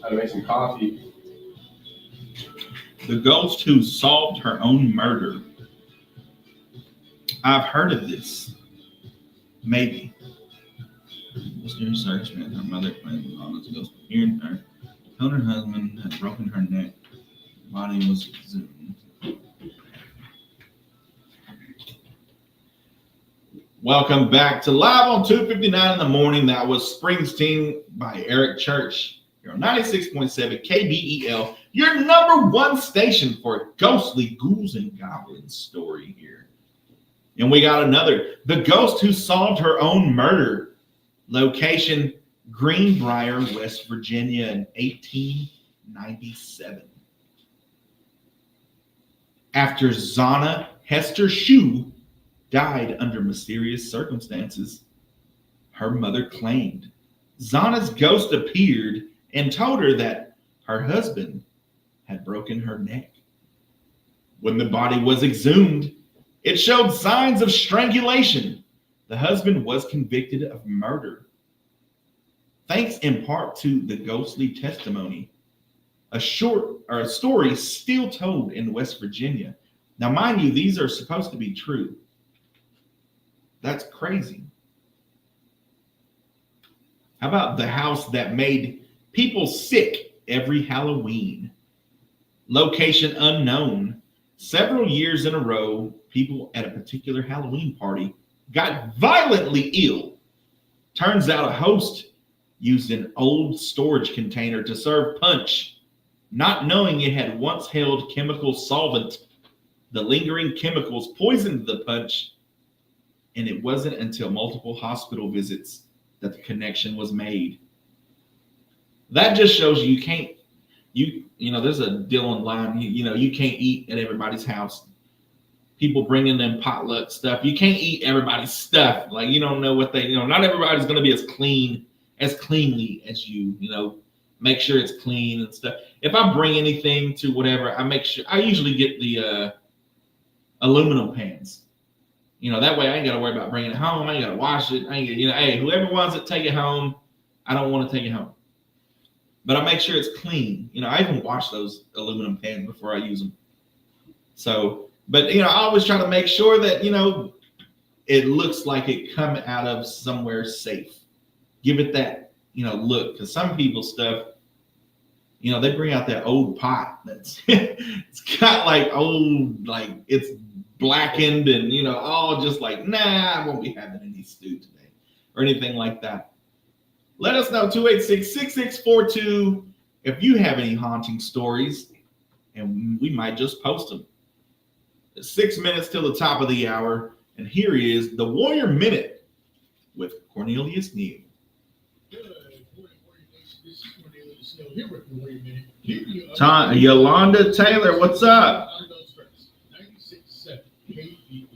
D: How to make some coffee.
A: The ghost who solved her own murder. I've heard of this. Maybe. Listener search met her mother claimed honest ghost hearing her. Told her husband had broken her neck. Body was exhumed. Welcome back to Live on 2:59 in the morning. That was Springsteen by Eric Church. You're on 96.7 KBEL, your number one station for ghostly ghouls and goblins story here. And we got another. The ghost who solved her own murder. Location, Greenbrier, West Virginia in 1897. After Zana Hester Shue died under mysterious circumstances, her mother claimed Zana's ghost appeared and told her that her husband had broken her neck. When the body was exhumed, it showed signs of strangulation. The husband was convicted of murder. Thanks in part to the ghostly testimony, a story still told in West Virginia. Now, mind you, these are supposed to be true. That's crazy. How about the house that made people sick every Halloween? Location unknown. Several years in a row, people at a particular Halloween party got violently ill. Turns out a host used an old storage container to serve punch, not knowing it had once held chemical solvent. The lingering chemicals poisoned the punch, and it wasn't until multiple hospital visits that the connection was made. That just shows you can't, there's a Dylan line, you can't eat at everybody's house. People bringing them potluck stuff. You can't eat everybody's stuff. Like, you don't know what not everybody's going to be as cleanly as you, make sure it's clean and stuff. If I bring anything to whatever, I usually get the aluminum pans. That way I ain't got to worry about bringing it home. I ain't got to wash it. I ain't hey, whoever wants it, take it home. I don't want to take it home. But I make sure it's clean. I even wash those aluminum pans before I use them. So, but, I always try to make sure that, it looks like it come out of somewhere safe. Give it that, look. Because some people's stuff, they bring out that old pot that's it's got like old, like it's blackened and, all just like, nah, I won't be having any stew today or anything like that. Let us know, 286-6642, if you have any haunting stories, and we might just post them. It's 6 minutes till the top of the hour, and here is the Warrior Minute with Cornelius Neal.
E: Good morning, Warrior Nation. This is Cornelius Neal here with the Warrior Minute.
A: Yolanda Taylor, what's up?
E: 96.7 KBEL.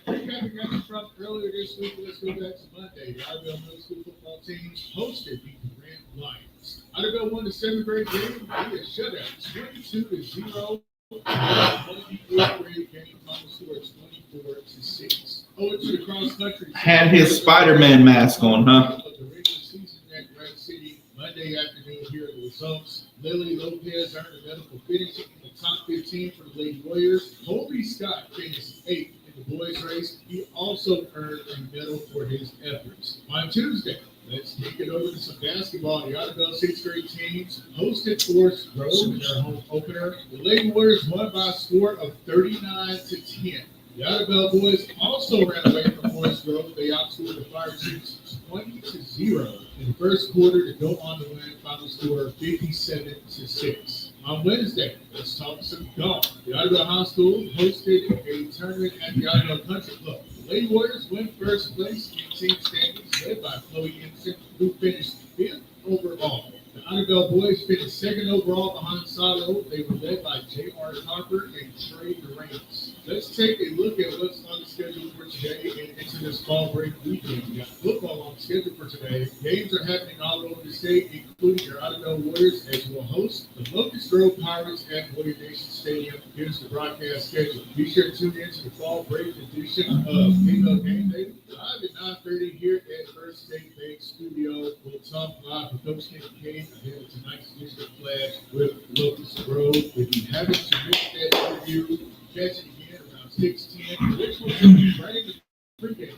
E: Recapping action from earlier this week, let's go back to Monday. The Idabel Middle School football teams hosted the Grand Lions. Idabel won the 7th grade game via shutout, 22-0. The 8th grade game final score 24-6. Owing to the cross country,
A: Had his Spider-Man mask on, huh?
E: Of the regular season at Grand City Monday afternoon. Here are the results. Lily Lopez earned a medical finish in the top 15 for the Lady Warriors. Colby Scott finished 8th in the boys' race. He also earned a medal for his efforts. On Tuesday, let's take it over to some basketball. The Idabel 6th grade teams hosted Forest Grove in their home opener. The Lady Warriors won by a score of 39-10. The Idabel boys also ran away from Forest Grove. They outscored the Fire Chiefs 20-0 in the first quarter to go on to win. Final score 57-6. On Wednesday, let's talk some golf. The Idabel High School hosted a tournament at the Idabel Country Club. The Lady Warriors win first place in team standings, led by Chloe Anderson, who finished 5th overall. The Idabel boys finished 2nd overall behind Silo. They were led by J.R. Harper and Trey Durant. Let's take a look at what's on the schedule for today and into this fall break weekend. We got football on the schedule for today. Games are happening all over the state, including your Idabel Warriors, as will host the Locust Grove Pirates at Warrior Nation Stadium. Here's the broadcast schedule. Be sure to tune in to the fall break edition of Bingo Game Day. Live at 9:30 here at First State Bank Studio. We'll talk live with Coach Kenny Kane ahead of tonight's edition of Flash with Locust Grove. If you haven't submitted that interview, catch it again around 6:10. Which will be right in the pregame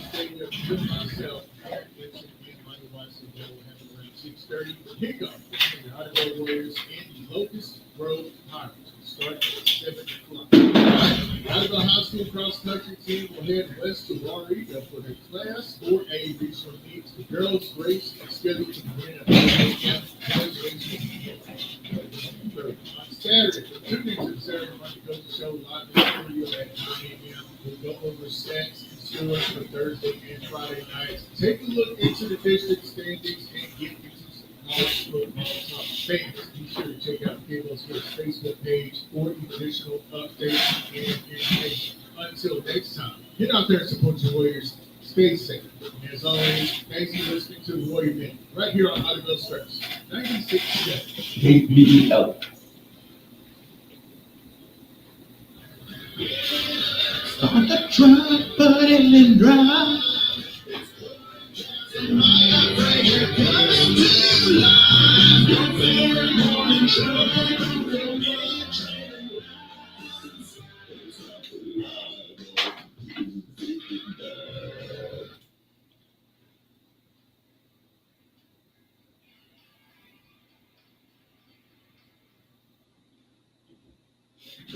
E: stadium with myself, Aaron Gibson, and Michael Watson. That will happen around 6:30. Kickoff between the Idabel Warriors and the Locust Grove Pirates. Start at 7 o'clock. The Idabel High School cross country team will head west to Warriga for their Class 4A regional meets. The girls' race is scheduled to begin at 11 a.m. Boys' race will begin at 11:30. Saturday, two things on Saturday, Monday goes to show live in the studio at 9 a.m. We'll go over stats and scores for Thursday and Friday nights. Take a look into the district standings and get into some college football talk. Fans, be sure to check out Cable's Facebook page for additional updates and information. Until next time, get out there and support your Warriors. Stay safe. And as always, thanks for listening to the Warrior Men right here on Audible First 96.7
D: KBL.
A: Start the truck, put it in drive.
B: Micah, Frazier, coming to life. Your favorite morning show.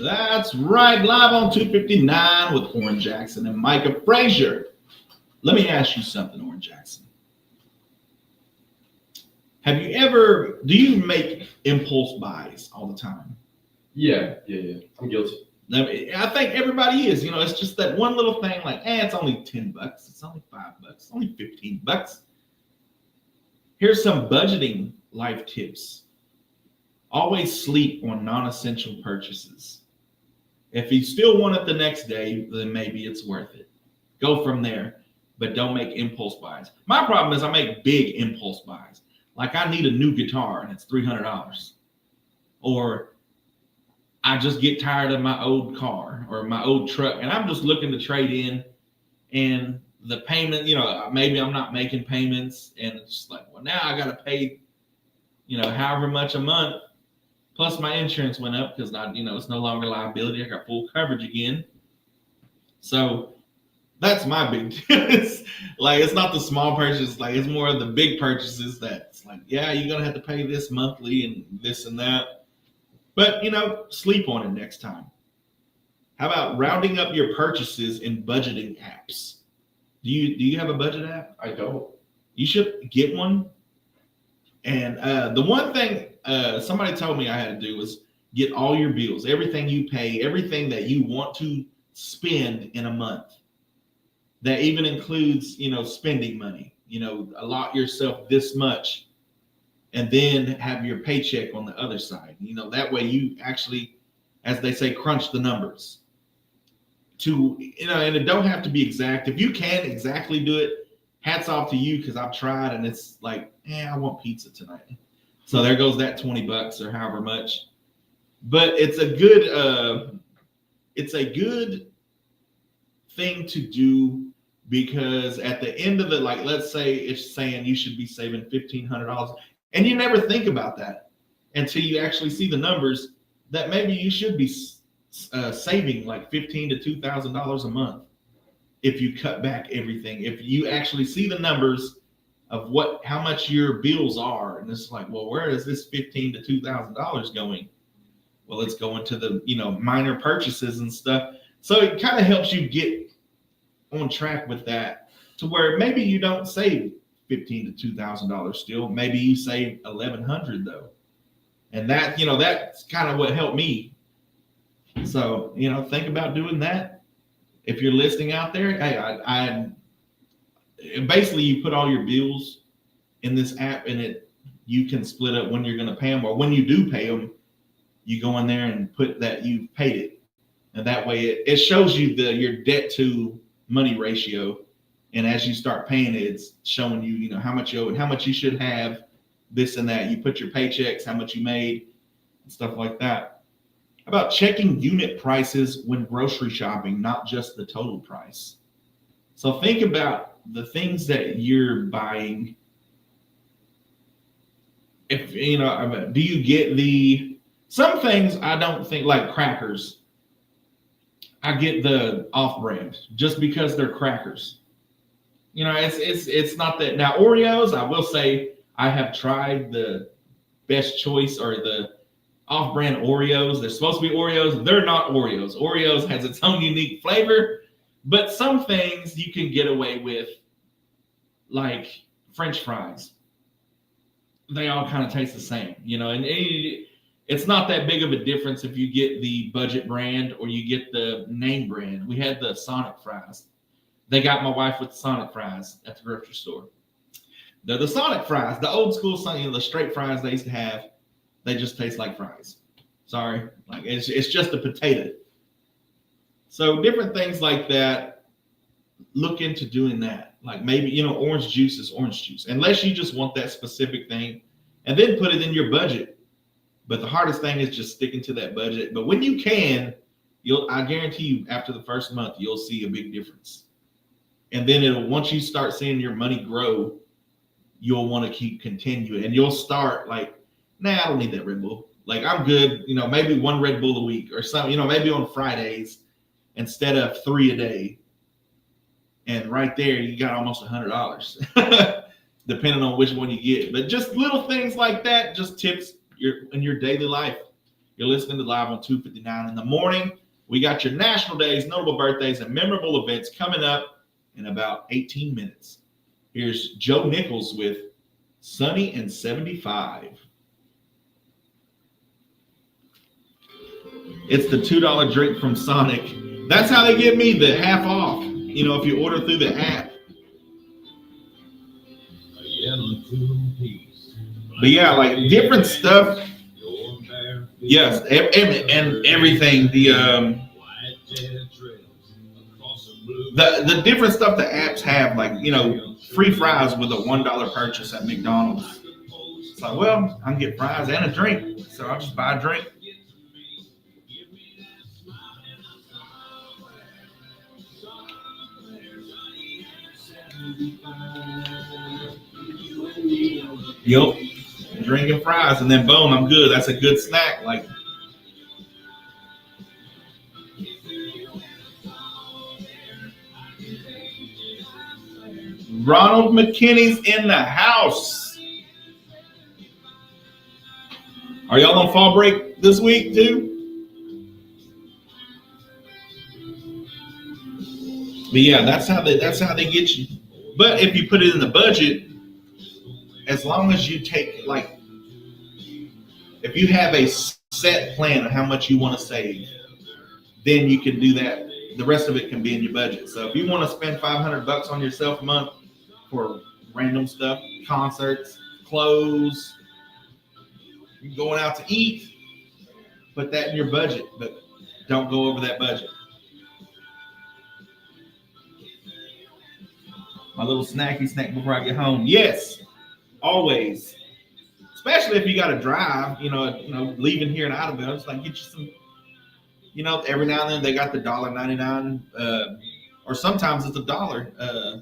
A: That's right, live on 259 with Oran Jackson and Micah Frazier. Let me ask you something, Oran Jackson. Do you make impulse buys all the time?
D: Yeah. I'm guilty.
A: I think everybody is. It's just that one little thing like, it's only $10. It's only $5. It's only $15. Here's some budgeting life tips. Always sleep on non-essential purchases. If you still want it the next day, then maybe it's worth it. Go from there, but don't make impulse buys. My problem is I make big impulse buys. Like I need a new guitar and it's $300. Or I just get tired of my old car or my old truck and I'm just looking to trade in, and the payment, maybe I'm not making payments and it's just like, well, now I got to pay, however much a month. Plus my insurance went up because it's no longer liability. I got full coverage again. So that's my big deal. It's not the small purchases. It's more of the big purchases that's like, yeah, you're going to have to pay this monthly and this and that. But, sleep on it next time. How about rounding up your purchases in budgeting apps? Do you have a budget app?
D: I don't.
A: You should get one. And the one thing somebody told me I had to do was get all your bills, everything you pay, everything that you want to spend in a month. That even includes, spending money, allot yourself this much and then have your paycheck on the other side. That way you actually, as they say, crunch the numbers and it don't have to be exact. If you can exactly do it, hats off to you, because I've tried and it's like, I want pizza tonight. So there goes that $20 or however much. But it's a good thing to do, because at the end of it, let's say it's saying you should be saving $1,500, and you never think about that until you actually see the numbers that maybe you should be saving like $1,500 to $2,000 a month if you cut back everything. If you actually see the numbers of how much your bills are, and it's like, well, where is this $1,500 to $2,000 going? Well, it's going to the minor purchases and stuff. So it kind of helps you get on track with that, to where maybe you don't save $1,500 to $2,000 still. Maybe you save $1,100 though, and that that's kind of what helped me. So think about doing that. If you're listening out there, hey, basically you put all your bills in this app, and you can split up when you're going to pay them, or when you do pay them, you go in there and put that you paid it, and that way it shows you your debt to money ratio. And as you start paying it, it's showing you how much you owe and how much you should have, this and that. You put your paychecks, how much you made, and stuff like that. How about checking unit prices when grocery shopping, not just the total price? So think about the things that you're buying. If do you get some things? I don't think, like crackers, I get the off-brand just because they're crackers. It's not that. Now Oreos, I will say I have tried the best choice, or the off-brand Oreos. They're supposed to be Oreos. They're not Oreos. Oreos has its own unique flavor, but some things you can get away with, like French fries. They all kind of taste the same, and it's not that big of a difference if you get the budget brand or you get the name brand. We had the Sonic fries. They got my wife with the Sonic fries at the grocery store. They're the Sonic fries, the old school Sonic, the straight fries they used to have. They just taste like fries. Sorry, like it's just a potato. So different things like that. Look into doing that. Like maybe, orange juice is orange juice, unless you just want that specific thing, and then put it in your budget. But the hardest thing is just sticking to that budget. But when you can, I guarantee you, after the first month, you'll see a big difference. And then once you start seeing your money grow, you'll want to keep continuing, and you'll start like, nah, I don't need that Red Bull. Like I'm good, maybe one Red Bull a week or something, maybe on Fridays instead of 3 a day. And right there, you got almost $100, depending on which one you get. But just little things like that, just tips in your daily life. You're listening to Live on 259 in the morning. We got your national days, notable birthdays, and memorable events coming up in about 18 minutes. Here's Joe Nichols with Sunny and 75. It's the $2 drink from Sonic. That's how they give me the half off, if you order through the app. But yeah, like different stuff. Yes, and everything. The different stuff the apps have, like, free fries with a $1 purchase at McDonald's. It's like, well, I can get fries and a drink, so I'll just buy a drink. Yup, drinking fries, and then boom, I'm good. That's a good snack. Like, Ronald McKinney's in the house. Are y'all on fall break this week too? But yeah, that's how they get you. But if you put it in the budget, as long as you take, like, if you have a set plan of how much you want to save, then you can do that. The rest of it can be in your budget. So if you want to spend $500 on yourself a month for random stuff, concerts, clothes, going out to eat, put that in your budget, but don't go over that budget. My little snacky snack before I get home. Yes, always. Especially if you got to drive, leaving here and out of it. It's like, get you some, every now and then they got the $1.99, or sometimes it's $1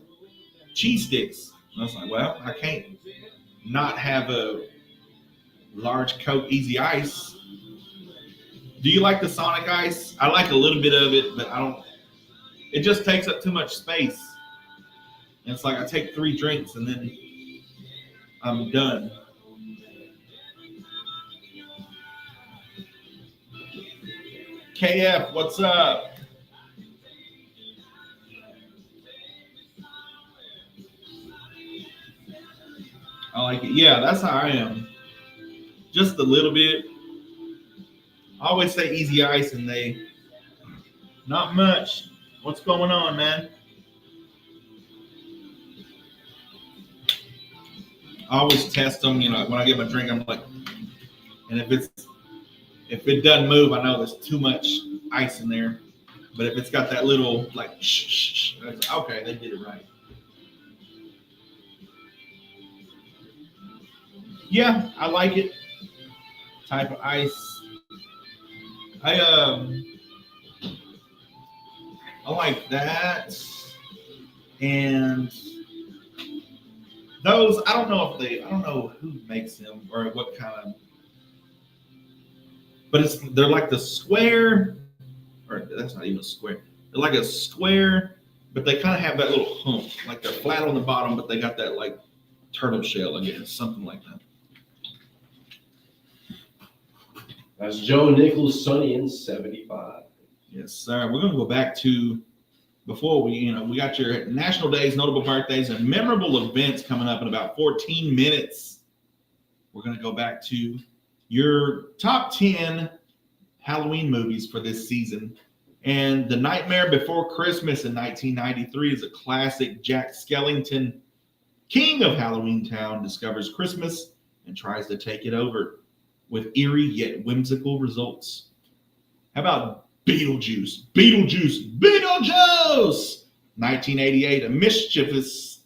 A: cheese sticks. And I was like, well, I can't not have a large Coke Easy Ice. Do you like the Sonic Ice? I like a little bit of it, but I don't. It just takes up too much space. And it's like I take 3 drinks and then I'm done. KF, what's up? I like it. Yeah, that's how I am. Just a little bit. I always say easy ice and they, not much. What's going on, man? I always test them, when I get my drink, I'm like, and if it doesn't move, I know there's too much ice in there. But if it's got that little, like, shh, okay, they did it right. Yeah, I like it. Type of ice. I like that. And those, I don't know who makes them or what kind of, but they're like the square, or that's not even a square. They're like a square, but they kind of have that little hump, like they're flat on the bottom, but they got that like turtle shell, I guess, something like that.
D: That's Joe Nichols, Sunny and 75.
A: Yes, sir. We're gonna go back to before we got your national days, notable birthdays, and memorable events coming up in about 14 minutes. We're gonna go back to your top 10 Halloween movies for this season. And The Nightmare Before Christmas in 1993 is a classic. Jack Skellington, king of Halloween Town, discovers Christmas and tries to take it over with eerie yet whimsical results. How about Beetlejuice? Beetlejuice! 1988, a mischievous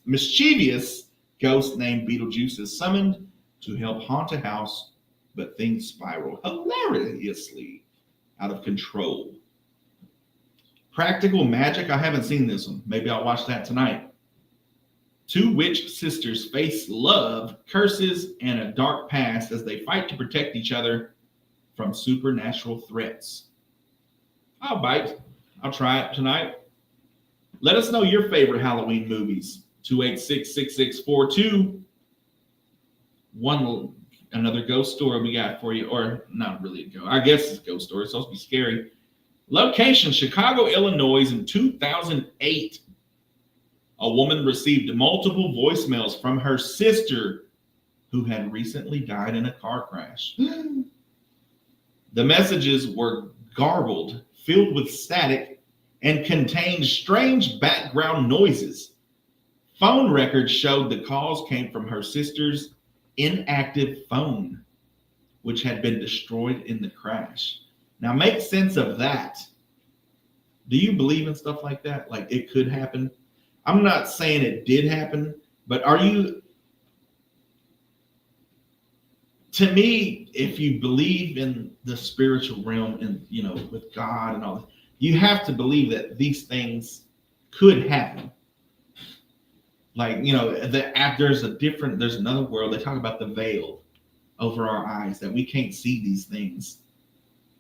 A: ghost named Beetlejuice is summoned to help haunt a house, but things spiral hilariously out of control. Practical Magic, I haven't seen this one. Maybe I'll watch that tonight. Two witch sisters face love, curses, and a dark past as they fight to protect each other from supernatural threats. I'll bite. I'll try it tonight. Let us know your favorite Halloween movies. 286-6642. Another ghost story we got for you, or not really a ghost. I guess it's a ghost story. It's supposed to be scary. Location, Chicago, Illinois in 2008. A woman received multiple voicemails from her sister who had recently died in a car crash. The messages were garbled, filled with static, and contained strange background noises. Phone records showed the calls came from her sister's inactive phone, which had been destroyed in the crash. Now, make sense of that. Do you believe in stuff like that? Like it could happen? I'm not saying it did happen, but are you? To me, if you believe in the spiritual realm and, with God and all that, you have to believe that these things could happen. Like, there's another world. They talk about the veil over our eyes, that we can't see these things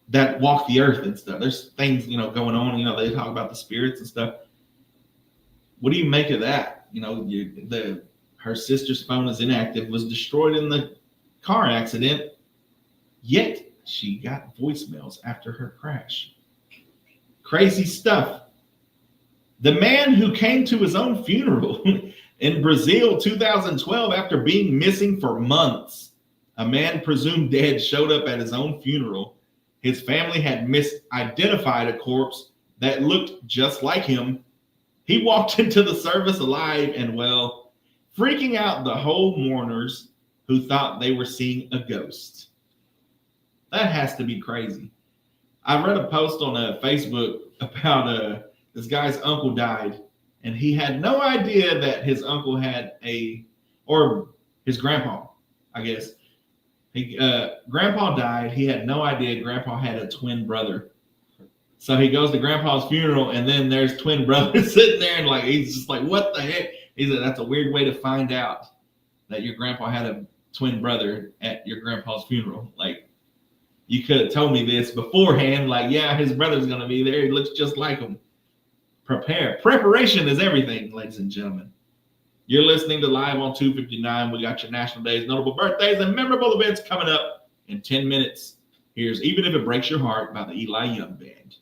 A: that walk the earth and stuff. There's things, going on, they talk about the spirits and stuff. What do you make of that? Her sister's phone is inactive, was destroyed in the car accident, yet she got voicemails after her crash. Crazy stuff. The man who came to his own funeral in Brazil 2012 after being missing for months. A man presumed dead showed up at his own funeral. His family had misidentified a corpse that looked just like him. He walked into the service alive and well, freaking out the whole mourners who thought they were seeing a ghost. That has to be crazy. I read a post on Facebook about this guy's uncle died, and he had no idea that his uncle had or his grandpa, I guess. Grandpa died. He had no idea Grandpa had a twin brother. So he goes to Grandpa's funeral, and then there's twin brothers sitting there, and he's just like, what the heck? He said, that's a weird way to find out that your grandpa had a twin brother at your grandpa's funeral. Like, you could have told me this beforehand. Like, yeah, his brother's going to be there. He looks just like him. Preparation is everything, ladies and gentlemen. You're listening to Live on 259. We got your national days, notable birthdays, and memorable events coming up in 10 minutes. Here's Even If It Breaks Your Heart by the Eli Young Band.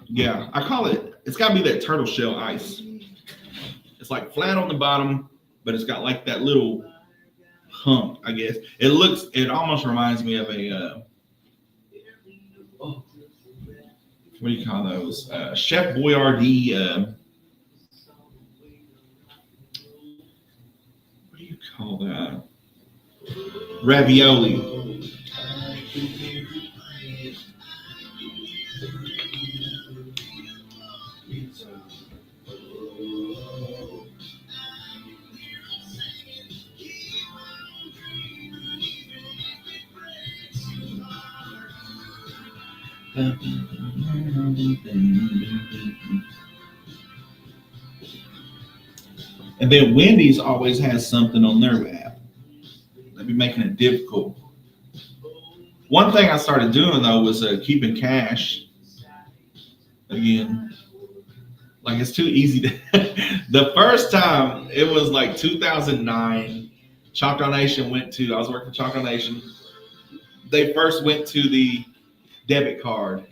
A: Yeah, I call it's got to be that turtle shell ice. It's like flat on the bottom, but it's got like that little hump, I guess. It almost reminds me of a, what do you call those? Chef Boyardee, what do you call that? Ravioli. And then Wendy's always has something on their app. They'd be making it difficult. One thing I started doing though was keeping cash. Again, like it's too easy to. The first time it was like 2009. Choctaw Nation I was working for Choctaw Nation. They first went to the debit card,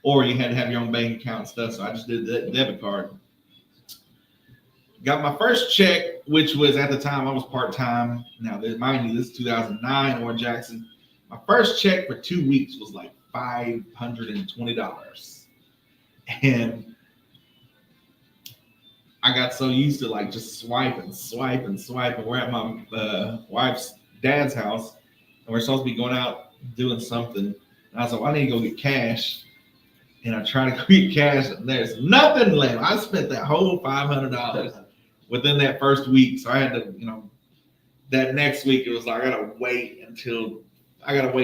A: or you had to have your own bank account and stuff. So I just did the debit card. got my first check, which was at the time I was part-time. Now, mind you, this is 2009, Oran Jackson. My first check for 2 weeks was like $520. And I got so used to like just swipe. We're at my wife's dad's house, and we're supposed to be going out doing something. And I was like, well, I need to go get cash. And I try to go get cash, and there's nothing left. I spent that whole $500 within that first week. So I had to, that next week, it was like, I got to wait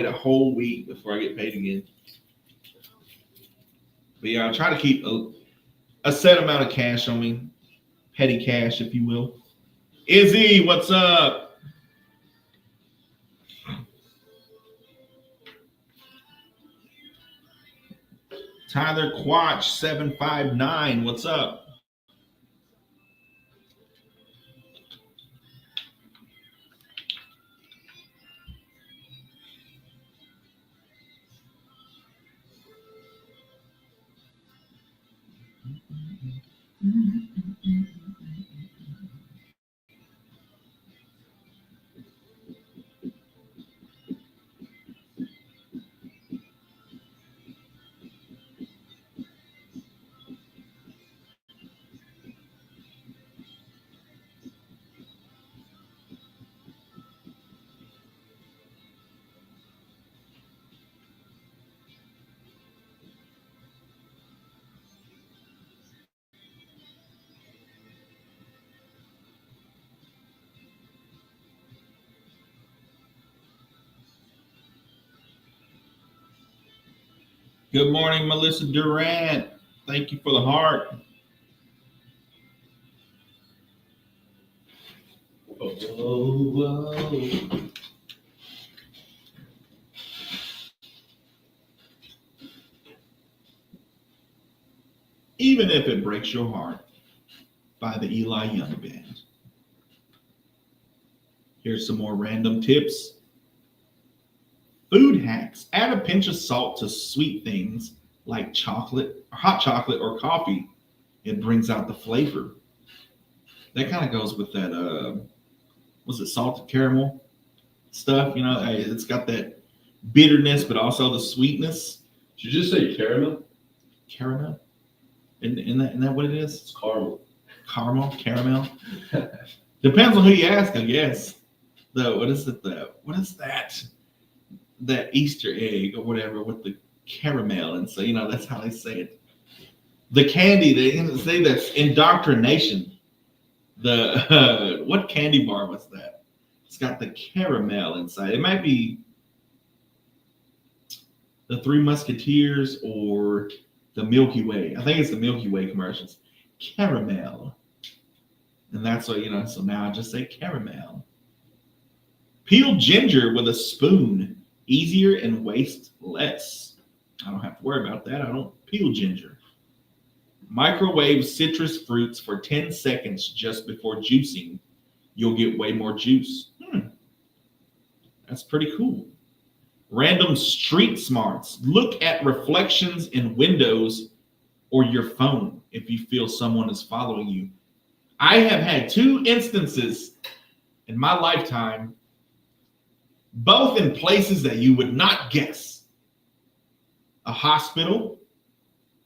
A: a whole week before I get paid again. But yeah, I try to keep a set amount of cash on me. Petty cash, if you will. Izzy, what's up? Tyler Quatch 759, what's up? Good morning, Melissa Durant. Thank you for the heart.
D: Oh.
A: Even if it breaks your heart, by the Eli Young Band. Here's some more random tips. Food hacks. Add a pinch of salt to sweet things like chocolate, hot chocolate, or coffee. It brings out the flavor. That kind of goes with that, was it salted caramel stuff? It's got that bitterness, but also the sweetness.
D: Did you just say caramel?
A: Caramel? Isn't that what it is?
D: It's caramel.
A: Caramel. Depends on who you ask, I guess. What is that? That Easter egg or whatever with the caramel, and so that's how they say it. The candy, they say that's indoctrination. The what candy bar was that? It's got the caramel inside. It might be the Three Musketeers or the Milky Way. I think it's the Milky Way commercials. Caramel. And that's what, so now I just say caramel. Peel ginger with a spoon. Easier and waste less. I don't have to worry about that. I don't peel ginger. Microwave citrus fruits for 10 seconds just before juicing. You'll get way more juice. That's pretty cool. Random street smarts. Look at reflections in windows or your phone if you feel someone is following you. I have had 2 instances in my lifetime, both in places that you would not guess. A hospital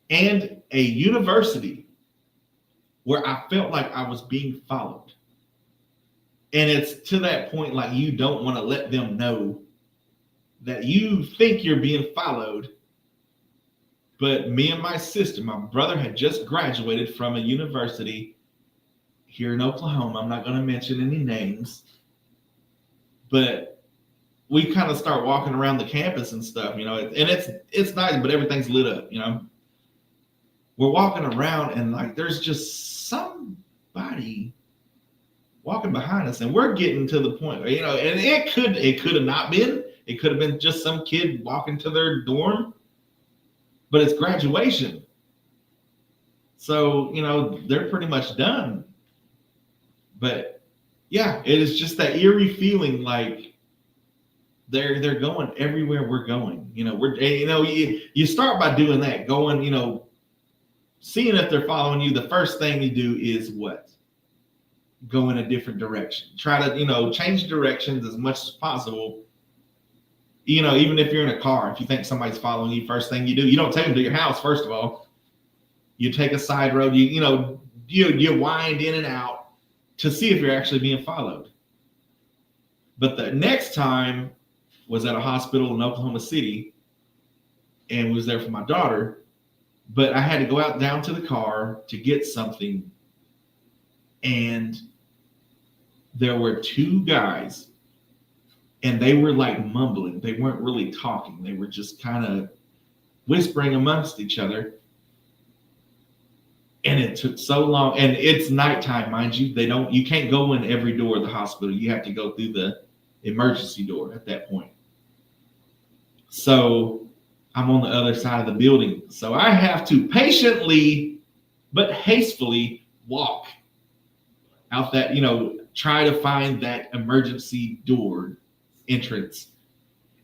A: and a university where I felt like I was being followed. And it's to that point, like, you don't want to let them know that you think you're being followed. But me and my sister, my brother had just graduated from a university here in Oklahoma. I'm not going to mention any names, but we kind of start walking around the campus and stuff, and it's nice, but everything's lit up, We're walking around and like there's just somebody walking behind us, and we're getting to the point where, and it could have not been. It could have been just some kid walking to their dorm, but it's graduation. So, they're pretty much done. But yeah, it is just that eerie feeling like they're going everywhere we're going. You start by doing that, going, seeing if they're following you. The first thing you do is what? go in a different direction. Try to, change directions as much as possible. Even if you're in a car, if you think somebody's following you, first thing you do, you don't take them to your house. First of all, you take a side road. You wind in and out to see if you're actually being followed. But the next time was at a hospital in Oklahoma City, and was there for my daughter. But I had to go out down to the car to get something, and there were two guys, and they were like mumbling. They weren't really talking. They were just kind of whispering amongst each other. And it took so long. And it's nighttime, mind you. You can't go in every door of the hospital. You have to go through the emergency door at that point. So I'm on the other side of the building. So I have to patiently but hastily walk out that, try to find that emergency door entrance.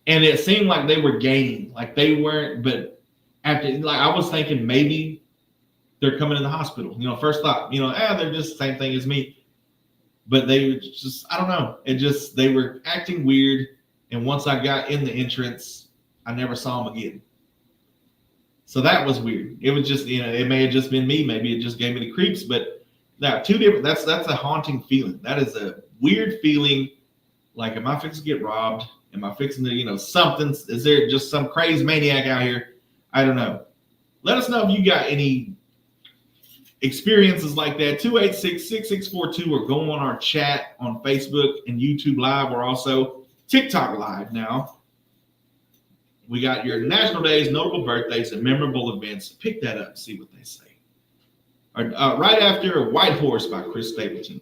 A: And it seemed like they were gaining, like they weren't, but after, like, I was thinking maybe they're coming in the hospital. First thought, they're just the same thing as me. But they were just, I don't know. They were acting weird. And once I got in the entrance, I never saw them again. So that was weird. It was just, it may have just been me. Maybe it just gave me the creeps. But now, that's a haunting feeling. That is a weird feeling. Like, am I fixing to get robbed? Am I fixing to, something? Is there just some crazy maniac out here? I don't know. Let us know if you got any experiences like that. 286-6642, or go on our chat on Facebook and YouTube Live. We're also TikTok Live now. We got your national days, notable birthdays, and memorable events. Pick that up, see what they say. Right after White Horse by Chris Stapleton.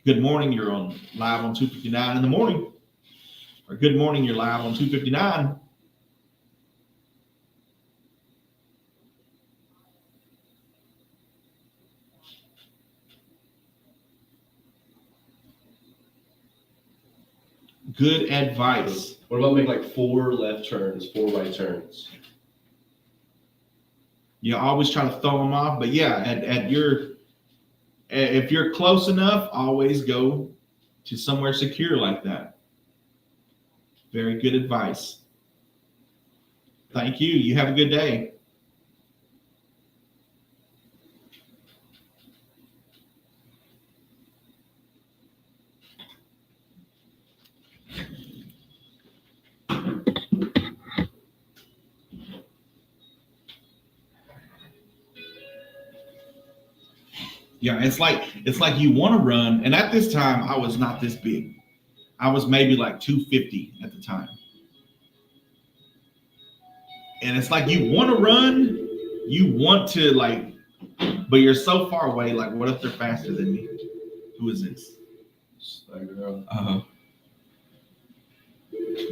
A: Good morning, you're on live on 259 in the morning. Or good morning, you're live on 259. Good advice.
D: What about make like 4 left turns, 4 right turns?
A: You always try to throw them off, but yeah, if you're close enough, always go to somewhere secure like that. Very good advice. Thank you. You have a good day. Yeah, it's like you want to run, and at this time I was not this big. I was maybe like 250 at the time. And it's like you want to run, you want to but you're so far away. Like, what if they're faster than me? Who is this?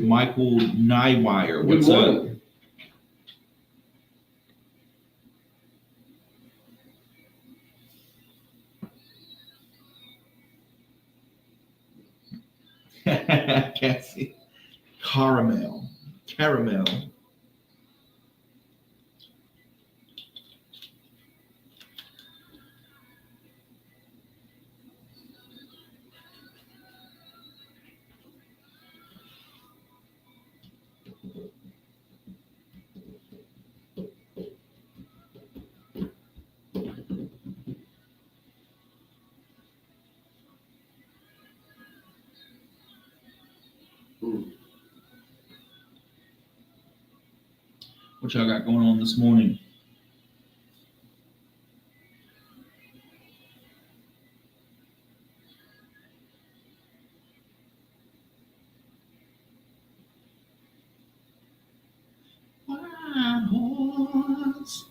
A: Michael Nywire. What's up? Cassie. Caramel. What y'all got going on this morning? White horse.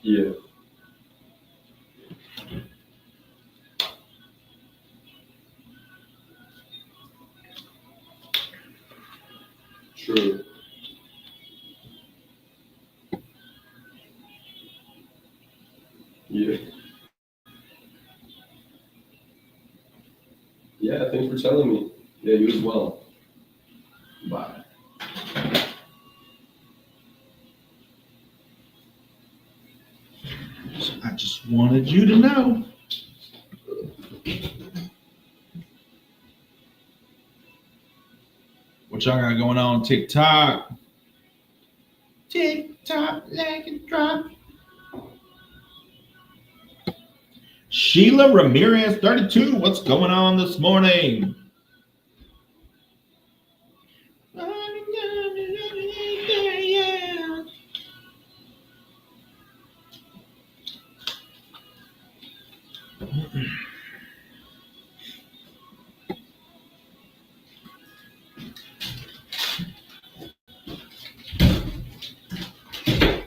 D: Yeah. True. Yeah. Yeah, thanks for telling me. Yeah, you as well. Bye.
A: I just wanted you to know. What y'all got going on TikTok? TikTok, like a drop. Sheila Ramirez, 32. What's going on this morning?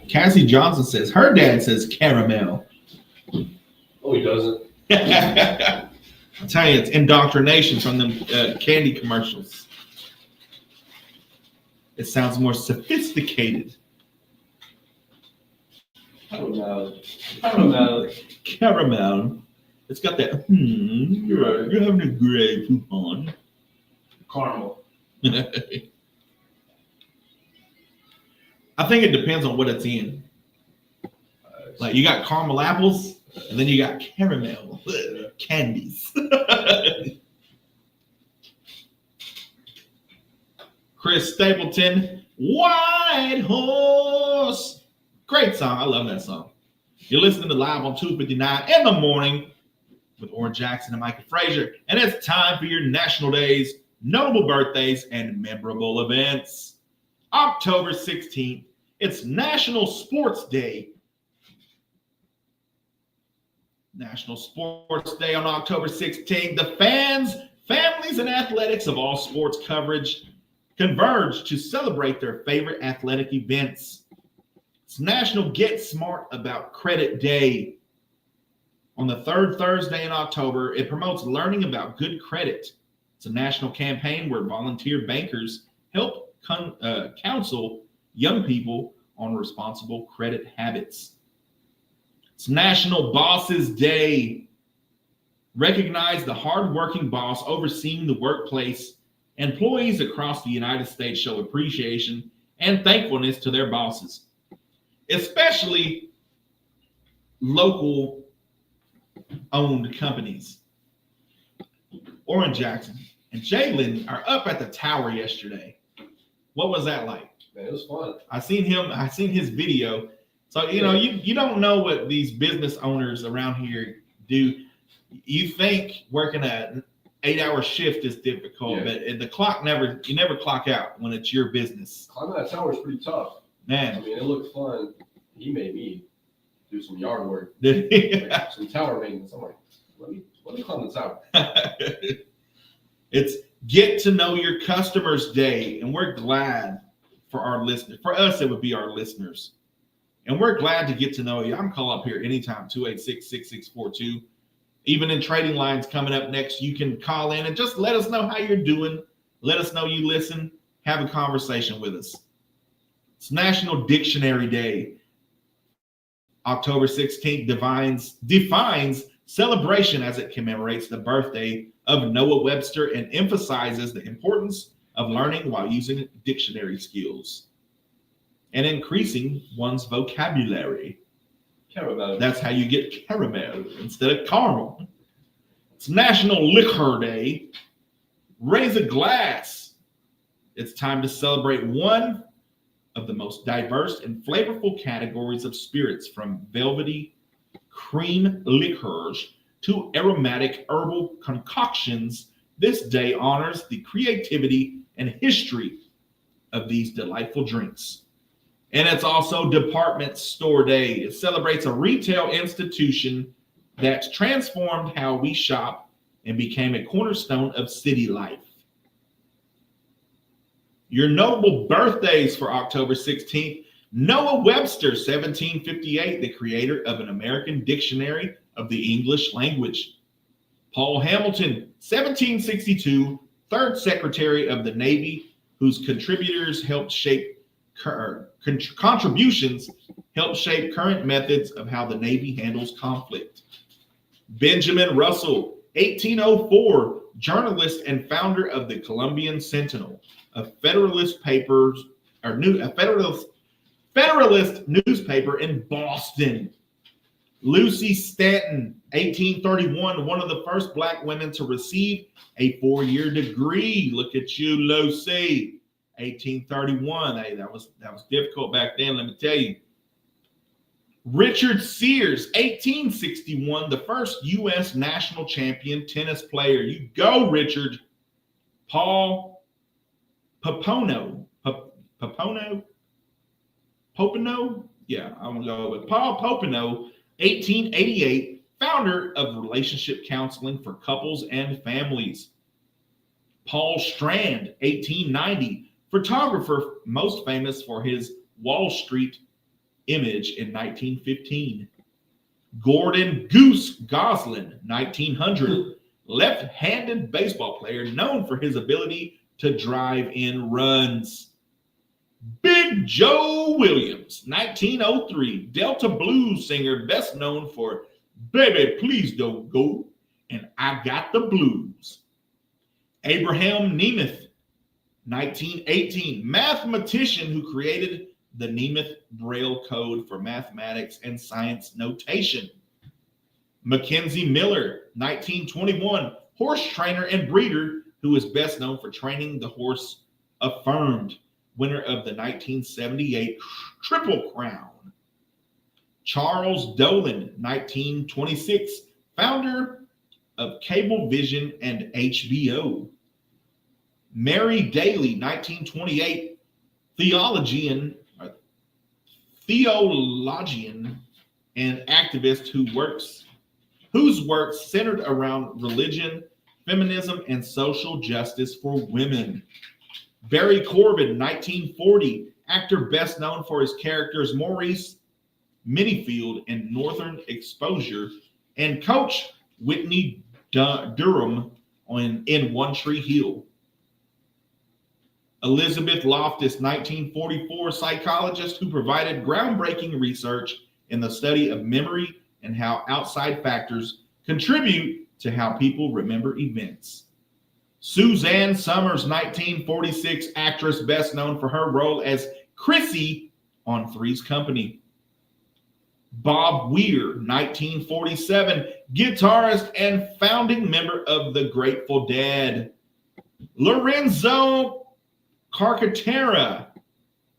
A: Cassie Johnson says her dad says caramel.
D: Oh, he doesn't.
A: I'll tell you, it's indoctrination from them candy commercials. It sounds more sophisticated.
D: Caramel. Caramel.
A: Caramel. It's got that,
D: You're right.
A: you're having a great coupon.
D: Caramel.
A: I think it depends on what it's in. Like you got caramel apples, and then you got caramel candies. Chris Stapleton, White Horse. Great song. I love that song. You're listening to Live on 259 in the morning with Oran Jackson and Micah Frazier. And it's time for your national days, notable birthdays, and memorable events. October 16th, it's National Sports Day. National Sports Day on October 16th. The fans, families, and athletics of all sports coverage converge to celebrate their favorite athletic events. It's National Get Smart About Credit Day. On the third Thursday in October, it promotes learning about good credit. It's a national campaign where volunteer bankers help counsel young people on responsible credit habits. It's National Bosses Day. Recognize the hardworking boss overseeing the workplace. Employees across the United States show appreciation and thankfulness to their bosses, especially local owned companies. Oran Jackson and Jalen are up at the tower yesterday. What was that like?
D: Man, it was fun.
A: I seen his video. So, you don't know what these business owners around here do. You think working an 8-hour shift is difficult, but the clock you never clock out when it's your business.
D: Climbing that tower is pretty tough.
A: Man.
D: I mean, it looked fun. He made me do some yard work,
A: Yeah.
D: some tower maintenance. I'm like, let me climb the tower.
A: It's Get to Know Your Customers Day, and we're glad for our listeners. For us, it would be our listeners. And we're glad to get to know you. I'm call up here anytime, 286-6642. Even in trading lines coming up next, you can call in and just let us know how you're doing. Let us know you listen. Have a conversation with us. It's National Dictionary Day. October 16th defines celebration as it commemorates the birthday of Noah Webster and emphasizes the importance of learning while using dictionary skills and increasing one's vocabulary.
D: Caramel.
A: That's how you get caramel instead of caramel. It's National Liquor Day. Raise a glass. It's time to celebrate one of the most diverse and flavorful categories of spirits, from velvety cream liqueurs to aromatic herbal concoctions. This day honors the creativity and history of these delightful drinks. And it's also Department Store Day. It celebrates a retail institution that's transformed how we shop and became a cornerstone of city life. Your notable birthdays for October 16th, Noah Webster, 1758, the creator of an American dictionary of the English language. Paul Hamilton, 1762, third Secretary of the Navy, whose contributions helped shape current methods of how the Navy handles conflict. Benjamin Russell, 1804, journalist and founder of the Columbian Sentinel, a Federalist newspaper in Boston. Lucy Stanton, 1831, one of the first Black women to receive a 4-year degree. Look at you, Lucy. 1831. Hey, that was difficult back then, let me tell you. Richard Sears, 1861, the first U.S. national champion tennis player. You go, Richard. Paul Popenoe. Yeah, I'm going to go with Paul Popenoe, 1888, founder of relationship counseling for couples and families. Paul Strand, 1890, photographer most famous for his Wall Street image in 1915. Gordon Goose Goslin, 1900, left-handed baseball player known for his ability to drive in runs. Big Joe Williams, 1903, Delta blues singer best known for Baby Please Don't Go and I Got the Blues. Abraham Nemeth, 1918, mathematician who created the Nemeth Braille Code for mathematics and science notation. Mackenzie Miller, 1921, horse trainer and breeder who is best known for training the horse Affirmed, winner of the 1978 Triple Crown. Charles Dolan, 1926, founder of Cablevision and HBO. Mary Daly, 1928, theologian and activist whose work centered around religion, feminism, and social justice for women. Barry Corbin, 1940, actor best known for his characters Maurice Minifield in Northern Exposure, and coach Whitney Durham in One Tree Hill. Elizabeth Loftus, 1944, psychologist who provided groundbreaking research in the study of memory and how outside factors contribute to how people remember events. Suzanne Summers, 1946, actress best known for her role as Chrissy on Three's Company. Bob Weir, 1947, guitarist and founding member of the Grateful Dead. Lorenzo Carcaterra,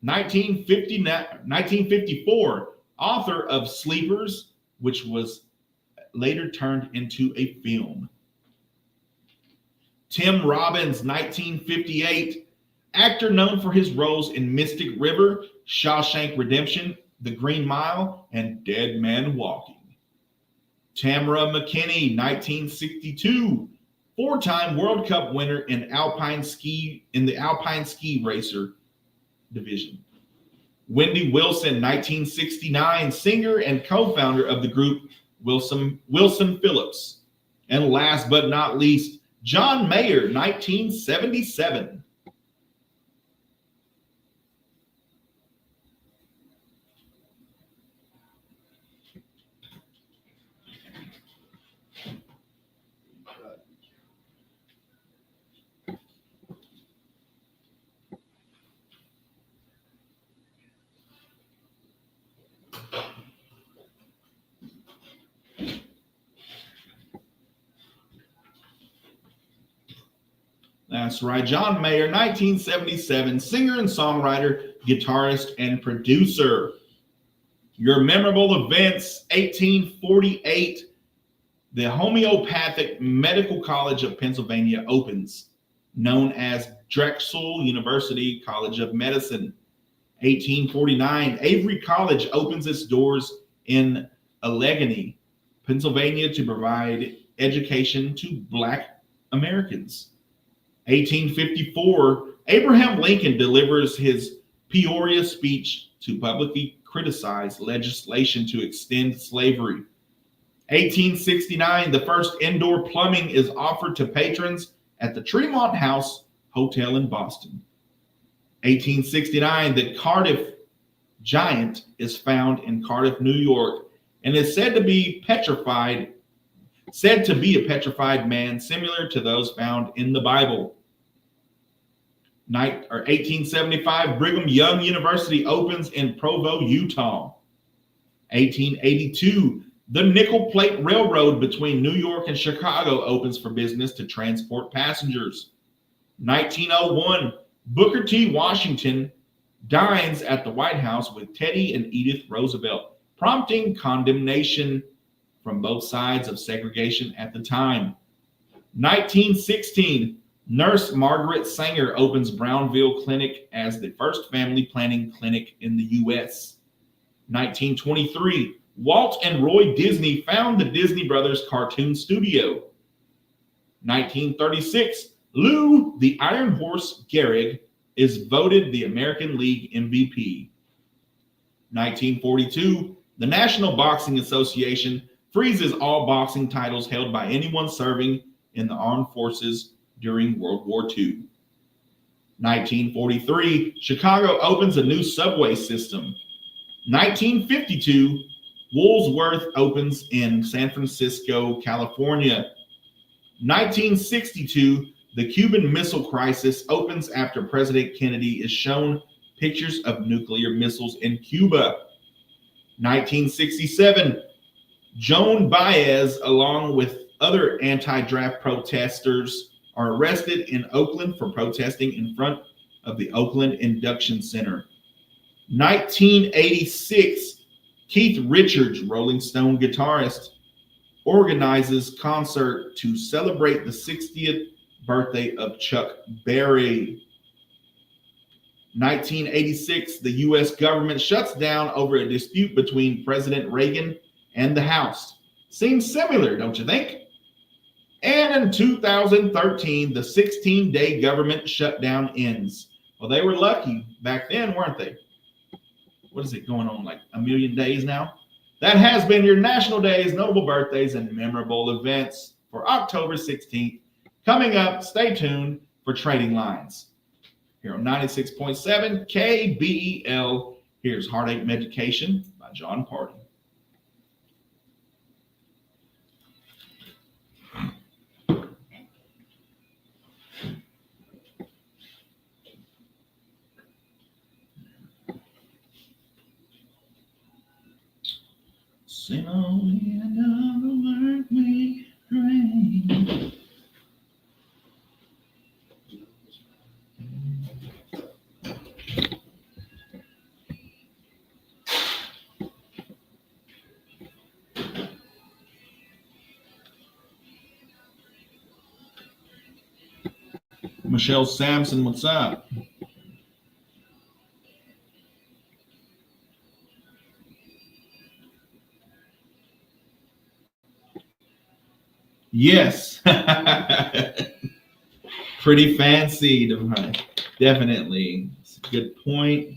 A: 1954, author of Sleepers, which was later turned into a film. Tim Robbins, 1958, actor known for his roles in Mystic River, Shawshank Redemption, The Green Mile, and Dead Man Walking. Tamara McKinney, 1962, four-time World Cup winner in the Alpine Ski Racer division. Wendy Wilson, 1969, singer and co-founder of the group Wilson Phillips. And last but not least, John Mayer, 1977. That's right. John Mayer, 1977, singer and songwriter, guitarist, and producer. Your memorable events, 1848, the Homeopathic Medical College of Pennsylvania opens, known as Drexel University College of Medicine. 1849, Avery College opens its doors in Allegheny, Pennsylvania to provide education to Black Americans. 1854, Abraham Lincoln delivers his Peoria speech to publicly criticize legislation to extend slavery. 1869, the first indoor plumbing is offered to patrons at the Tremont House Hotel in Boston. 1869, the Cardiff giant is found in Cardiff, New York, and is said to be a petrified man similar to those found in the Bible. 1875, Brigham Young University opens in Provo, Utah. 1882, the Nickel Plate Railroad between New York and Chicago opens for business to transport passengers. 1901, Booker T. Washington dines at the White House with Teddy and Edith Roosevelt, prompting condemnation from both sides of segregation at the time. 1916, Nurse Margaret Sanger opens Brownville Clinic as the first family planning clinic in the U.S. 1923, Walt and Roy Disney found the Disney Brothers cartoon studio. 1936, Lou the Iron Horse Gehrig is voted the American League MVP. 1942, the National Boxing Association freezes all boxing titles held by anyone serving in the armed forces during World War II. 1943, Chicago opens a new subway system. 1952, Woolworth opens in San Francisco, California. 1962, the Cuban Missile Crisis opens after President Kennedy is shown pictures of nuclear missiles in Cuba. 1967, Joan Baez, along with other anti-draft protesters, are arrested in Oakland for protesting in front of the Oakland Induction Center. 1986, Keith Richards, Rolling Stone guitarist, organizes concert to celebrate the 60th birthday of Chuck Berry. 1986, the U.S. government shuts down over a dispute between President Reagan and the House. Seems similar, don't you think? And in 2013, the 16-day government shutdown ends. Well, they were lucky back then, weren't they? What is it going on, like a million days now? That has been your National Days, Notable Birthdays, and Memorable Events for October 16th. Coming up, stay tuned for Trading Lines. Here on 96.7 KBEL, here's Heartache Medication by John Party. Sing only another word may drain. Michelle Sampson, what's up? Yes. Pretty fancy, definitely. It's a good point.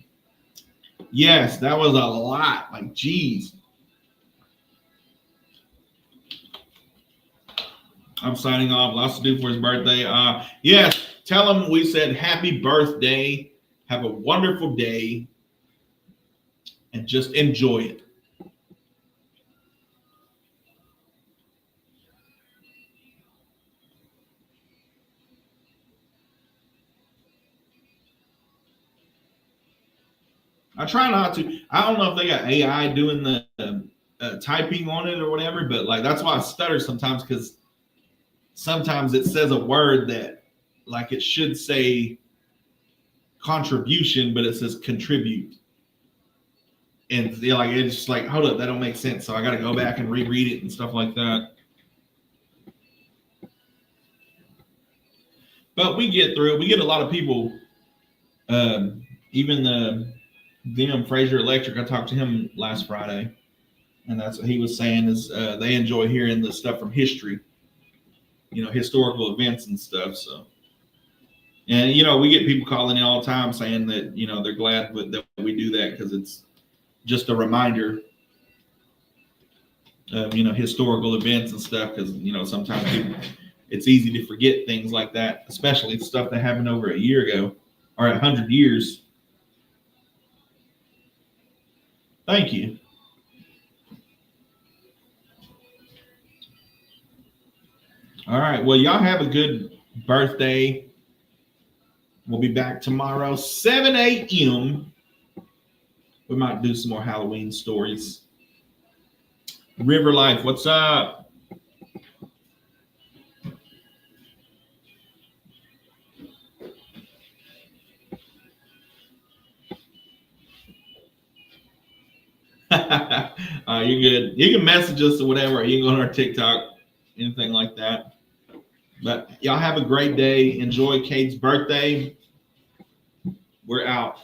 A: Yes, that was a lot. Like, geez. I'm signing off. Lots to do for his birthday. Yes, tell him we said happy birthday. Have a wonderful day. And just enjoy it. I try not to. I don't know if they got AI doing the typing on it or whatever, but like that's why I stutter sometimes, because sometimes it says a word that like it should say contribution, but it says contribute. And like it's just like, hold up, that don't make sense. So I got to go back and reread it and stuff like that. But we get through it. We get a lot of people, even the Frazier Electric. I talked to him last Friday, and that's what he was saying is they enjoy hearing the stuff from history, historical events and stuff. So, And, you know, we get people calling in all the time saying that, you know, they're glad that we do that because it's just a reminder of, you know, historical events and stuff. Because, you know, sometimes it's easy to forget things like that, especially stuff that happened over a year ago or 100 years. Thank you. All right. Well, y'all have a good birthday. We'll be back tomorrow, 7 a.m. We might do some more Halloween stories. River Life, what's up? You're good. You can message us or whatever. You can go on our TikTok, anything like that. But y'all have a great day. Enjoy Cade's birthday. We're out.